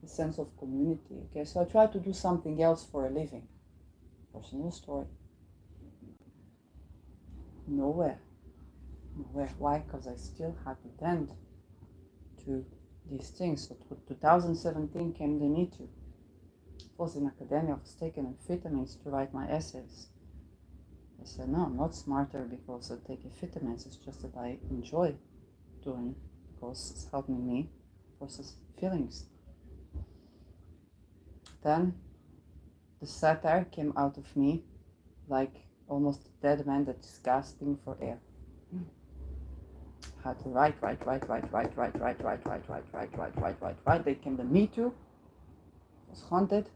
the sense of community. Okay, so I tried to do something else for a living. Personal story. Nowhere. Why? Because I still had to tend to these things. So 2017 came the Me Too. I was in academia, I was taking amphetamines to write my essays. I said, no, I'm not smarter because I take vitamins. It's just that I enjoy doing because it's helping me process feelings. Then the satire came out of me like almost a dead man that is gasping for air. I had to write. They came the Me Too. I was haunted.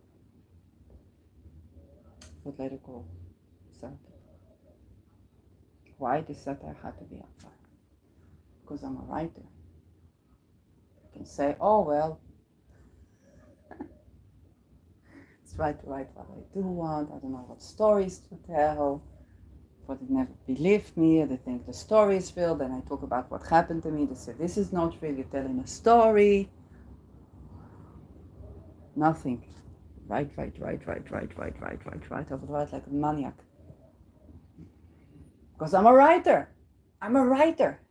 But let it go. So why the satire had to be outside? Because I'm a writer. You can say, oh well, it's right to write what I do want. I don't know what stories to tell. But they never believe me. They think the story is real. Then I talk about what happened to me. They say, this is not real. You're telling a story. Nothing. Write. I would write like a maniac. Because I'm a writer. I'm a writer.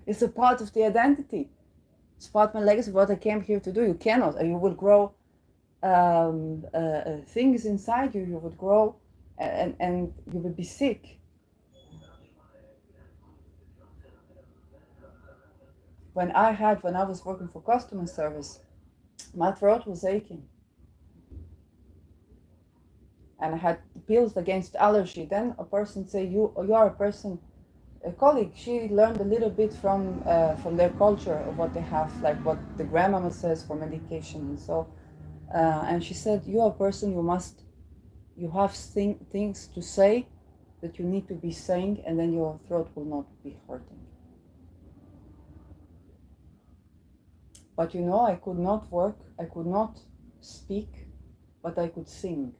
It's a part of the identity. It's part of my legacy, what I came here to do. You cannot. You will grow things inside you. You would grow and you would be sick. When I was working for customer service, my throat was aching. And I had pills against allergy. Then a person say, you are a person, a colleague, she learned a little bit from their culture of what they have, like what the grandmama says for medication. And so, and she said, you are a person, you have things to say that you need to be saying, and then your throat will not be hurting. But I could not work, I could not speak, but I could sing.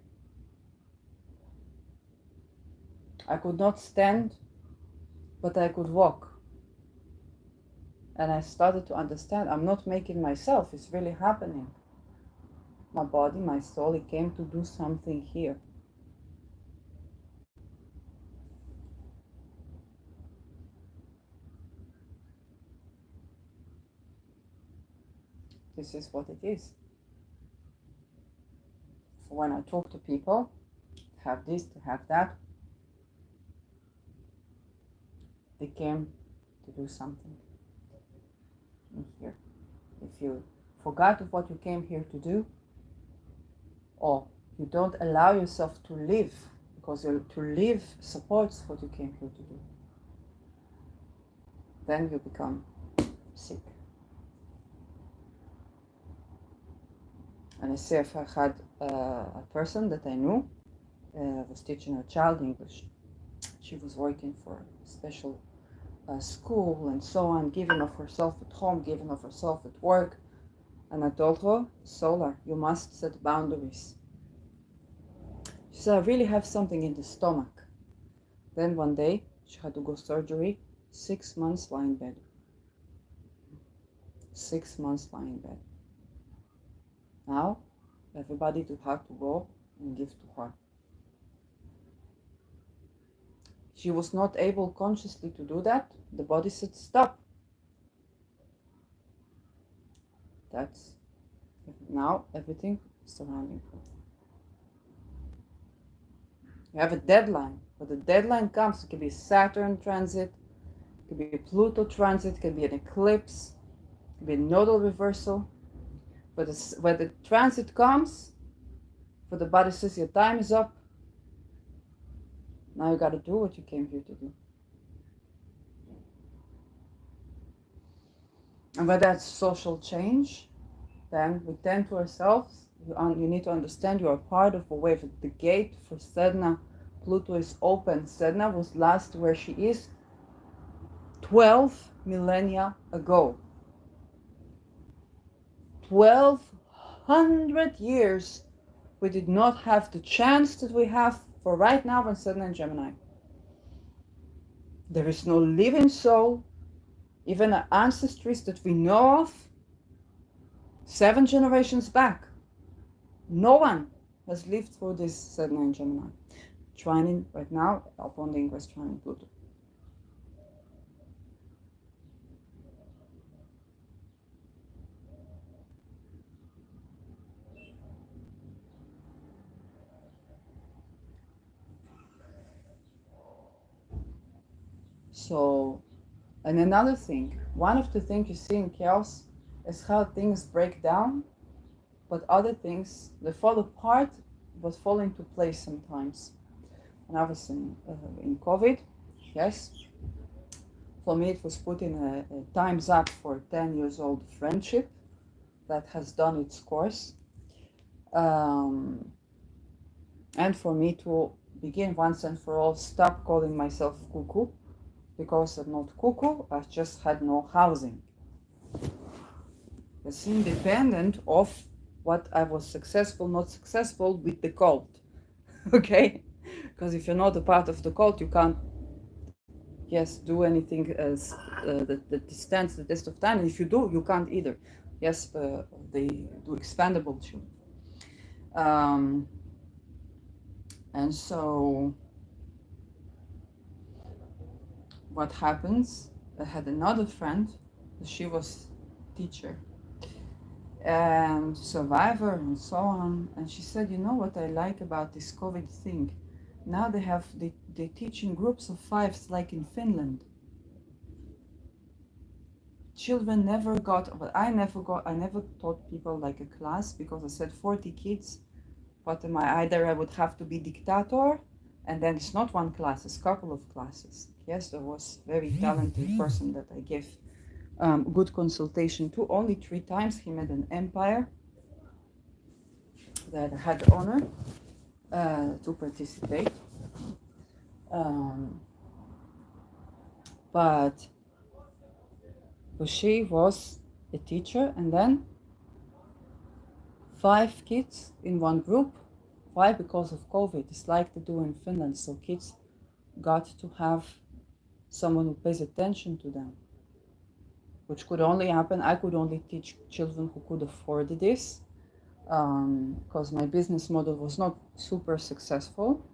I could not stand, but I could walk. And I started to understand, I'm not making myself, it's really happening. My body, my soul, it came to do something here. This is what it is. So when I talk to people, have this, to have that, they came to do something in here. If you forgot of what you came here to do, or you don't allow yourself to live, because to live supports what you came here to do, then you become sick. And I say, if I had a person that I knew, was teaching a child English. She was working for a special school and so on, giving of herself at home, giving of herself at work. And I told her, Solar, you must set boundaries. She said, I really have something in the stomach. Then one day, she had to go surgery, 6 months lying in bed. 6 months lying in bed. Now, everybody to have to go and give to her. She was not able consciously to do that. The body said, stop. That's now everything surrounding her. You have a deadline. But the deadline comes. It can be Saturn transit, it can be a Pluto transit, it can be an eclipse, it can be a nodal reversal. But when the transit comes, for the body says your time is up. Now you got to do what you came here to do. And when that's social change, then we tend to ourselves. You need to understand you are part of a wave. The gate for Sedna, Pluto is open. Sedna was last where she is 12 millennia ago. 1200 years we did not have the chance that we have for right now in Sedna and Gemini. There is no living soul, even our ancestries that we know of, 7 generations back. No one has lived through this Sedna and Gemini. Trining right now upon the ingress trining Pluto. So, and another thing, one of the things you see in chaos is how things break down, but other things, they fall apart but fall into place sometimes. And I was in COVID, yes. For me, it was putting a time's up for 10 years old friendship that has done its course. Um, and for me to begin once and for all, stop calling myself cuckoo, because I'm not cuckoo, I just had no housing. It's independent of what I was successful, not successful with the cult, okay? Because if you're not a part of the cult, you can't, yes, do anything as that stands the test of time. And if you do, you can't either. Yes, they do expandable too. Um, and so what happens, I had another friend, she was teacher and survivor and so on, and she said, you know what I like about this COVID thing, now they teach in groups of 5 like in Finland. Children never got, but I never taught people like a class, because I said 40 kids, but either I would have to be dictator, and then it's not one class, it's a couple of classes. Yes, there was very talented person that I gave good consultation to. Only 3 times he made an empire that I had the honor to participate. Um, but she was a teacher, and then 5 kids in one group. Why? Because of COVID. It's like they do in Finland. So kids got to have someone who pays attention to them, which could only happen. I could only teach children who could afford this, because my business model was not super successful.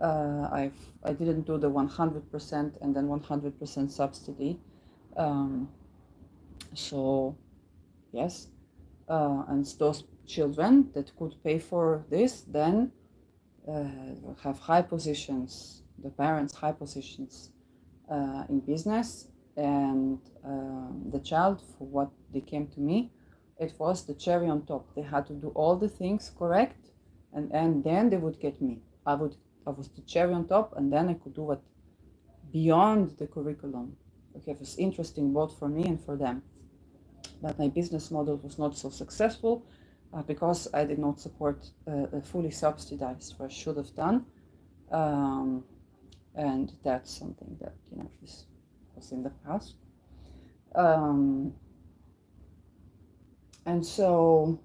I didn't do the 100% and then 100% subsidy. So yes, and those children that could pay for this then have high positions, the parents high positions in business, and the child, for what they came to me, it was the cherry on top. They had to do all the things correct, and then they would get me. I was the cherry on top, and then I could do what beyond the curriculum. Okay, it was interesting both for me and for them. But my business model was not so successful because I did not support fully subsidized, what I should have done. And that's something that, was in the past. And so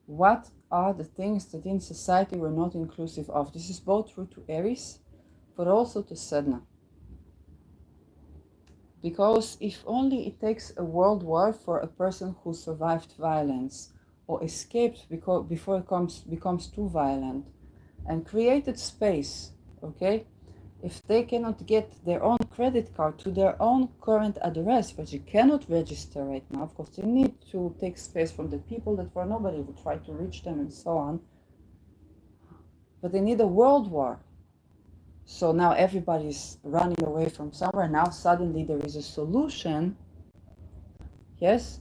what are the things that in society we're not inclusive of? This is both true to Aries, but also to Sedna. Because if only it takes a world war for a person who survived violence or escaped before it becomes too violent and created space, okay? If they cannot get their own credit card to their own current address, but you cannot register right now, of course, they need to take space from the people that were nobody would try to reach them and so on. But they need a world war. So now everybody's running away from somewhere. Now suddenly there is a solution. Yes,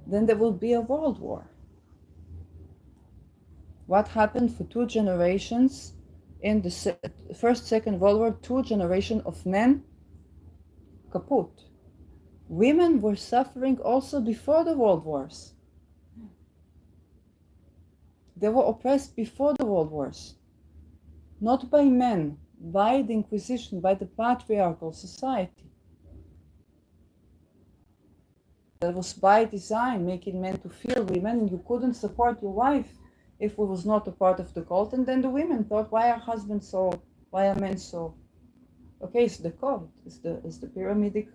then there will be a world war. What happened for 2 generations in the first, second World War? 2 generations of men kaput. Women were suffering also before the world wars. They were oppressed before the world wars. Not by men, by the Inquisition, by the patriarchal society. That was by design, making men to fear women. You couldn't support your wife if it was not a part of the cult. And then the women thought, why are husbands so, why are men so? Okay, it's the cult, it's the pyramidic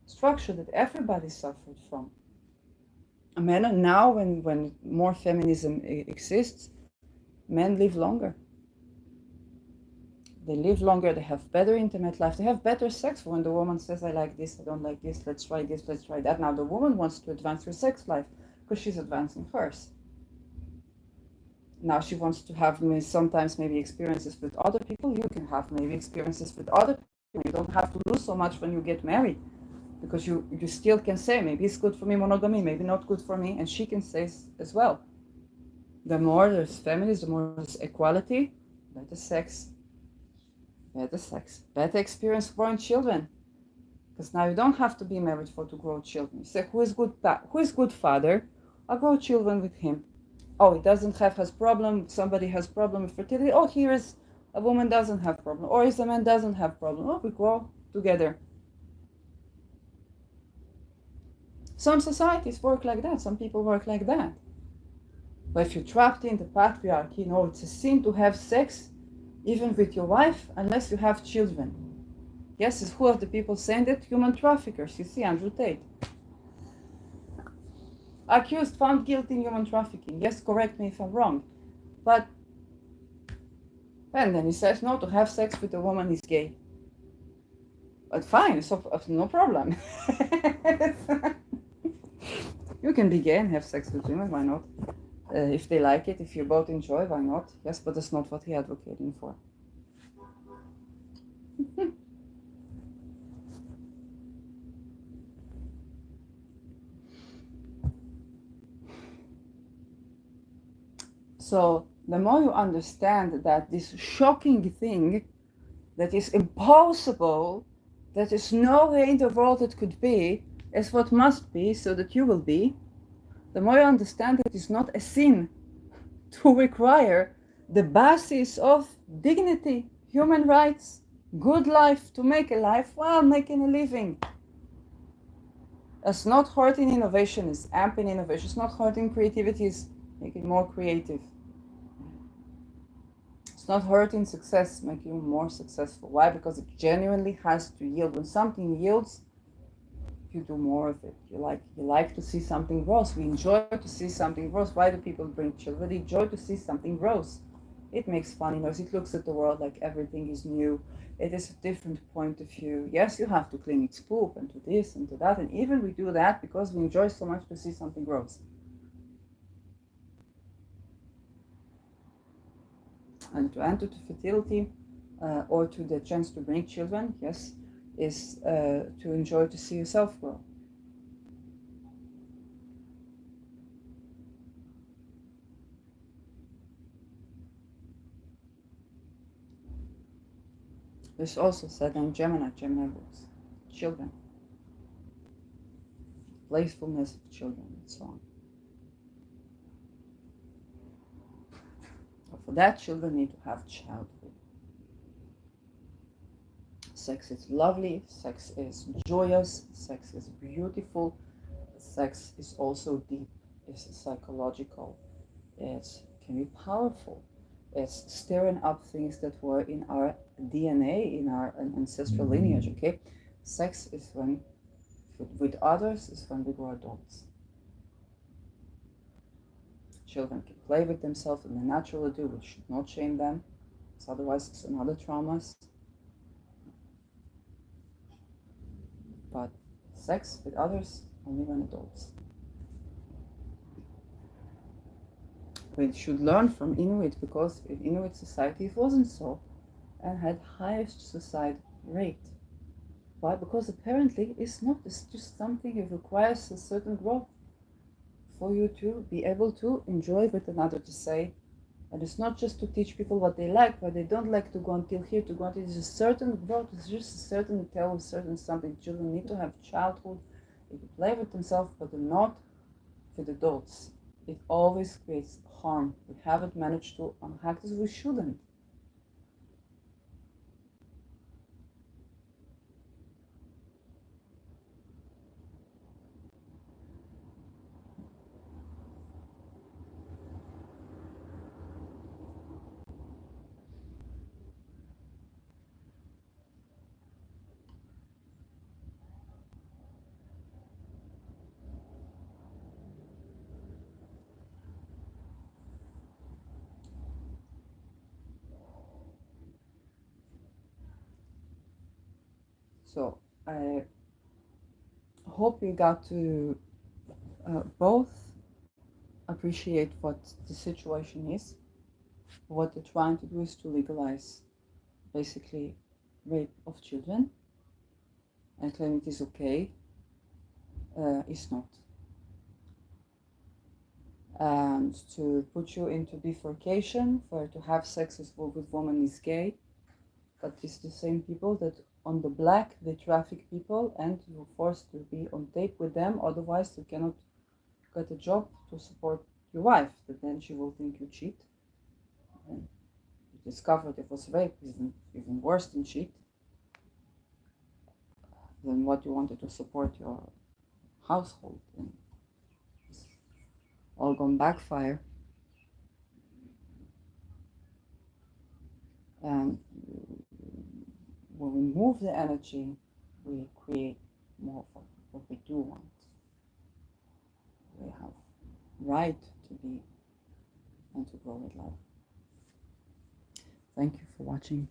structure that everybody suffered from. Men, now when more feminism exists, men live longer. They live longer, they have better intimate life, they have better sex. When the woman says, I like this, I don't like this, let's try that. Now the woman wants to advance her sex life because she's advancing hers. Now she wants to have sometimes maybe experiences with other people. You can have maybe experiences with other people. You don't have to lose so much when you get married, because you still can say, maybe it's good for me, monogamy, maybe not good for me, and she can say as well. The more there's families, the more there's equality, better sex, better experience for growing children. Because now you don't have to be married for to grow children. You say, who is good father? I'll grow children with him. Oh, he doesn't have his problem. Somebody has problem with fertility. Oh, here is a woman doesn't have problem, or is a man doesn't have problem. Oh, we grow together. Some societies work like that. Some people work like that. But if you're trapped in the patriarchy, no, it's a sin to have sex, even with your wife, unless you have children. Yes, it's who are the people saying that? Human traffickers. You see, Andrew Tate. Accused, found guilty in human trafficking. Yes, correct me if I'm wrong. But, and then he says, no, to have sex with a woman is gay. But fine, so no problem. You can be gay and have sex with women, why not? If they like it, if you both enjoy, why not? Yes, but that's not what he's advocating for. So the more you understand that this shocking thing that is impossible, that is no way in the world it could be, is what must be so that you will be, the more you understand that it is not a sin to require the basis of dignity, human rights, good life, to make a life while making a living. It's not hurting innovation, it's amping innovation. It's not hurting creativity, it's making more creative. It's not hurting success, making you more successful. Why? Because it genuinely has to yield. When something yields, you do more of it. You like to see something gross. We enjoy to see something gross. Why do people bring children? They enjoy to see something gross. It makes funny noise. It looks at the world like everything is new. It is a different point of view. Yes, you have to clean its poop and to this and to that. And even we do that because we enjoy so much to see something gross. And to enter to fertility or to the chance to bring children, yes, is to enjoy to see yourself grow. There's also said on Gemini books, children, playfulness of children, and so on. But for that, children need to have childhood. Sex is lovely, sex is joyous, sex is beautiful, sex is also deep, it's psychological, it can be powerful. It's stirring up things that were in our DNA, in our ancestral lineage, okay? Sex is when, with others, is when we grow adults. Children can play with themselves and they naturally do, we should not shame them, because otherwise it's another traumas. But sex with others, only when adults. We should learn from Inuit, because in Inuit society it wasn't so, and had highest suicide rate. Why? Because apparently it's just something that requires a certain growth for you to be able to enjoy with another, to say, and it's not just to teach people what they like, what they don't like, to go until here, to go until it's a certain growth, it's just a certain tale, a certain something. Children need to have childhood, they can play with themselves, but not with adults. It always creates harm. We haven't managed to unhack this, we shouldn't. So I hope you got to both appreciate what the situation is, what they're trying to do is to legalize basically rape of children and claim it is okay. It's not. And to put you into bifurcation, for to have sex with women is gay, but it's the same people that on the black they traffic people and you're forced to be on tape with them, otherwise you cannot get a job to support your wife, that then she will think you cheat. And you discovered it was rape, is even worse than cheat. Then what you wanted to support your household, and it's all gone backfire. And when we move the energy, we create more of what we do want. We have right to be and to grow with love. Thank you for watching.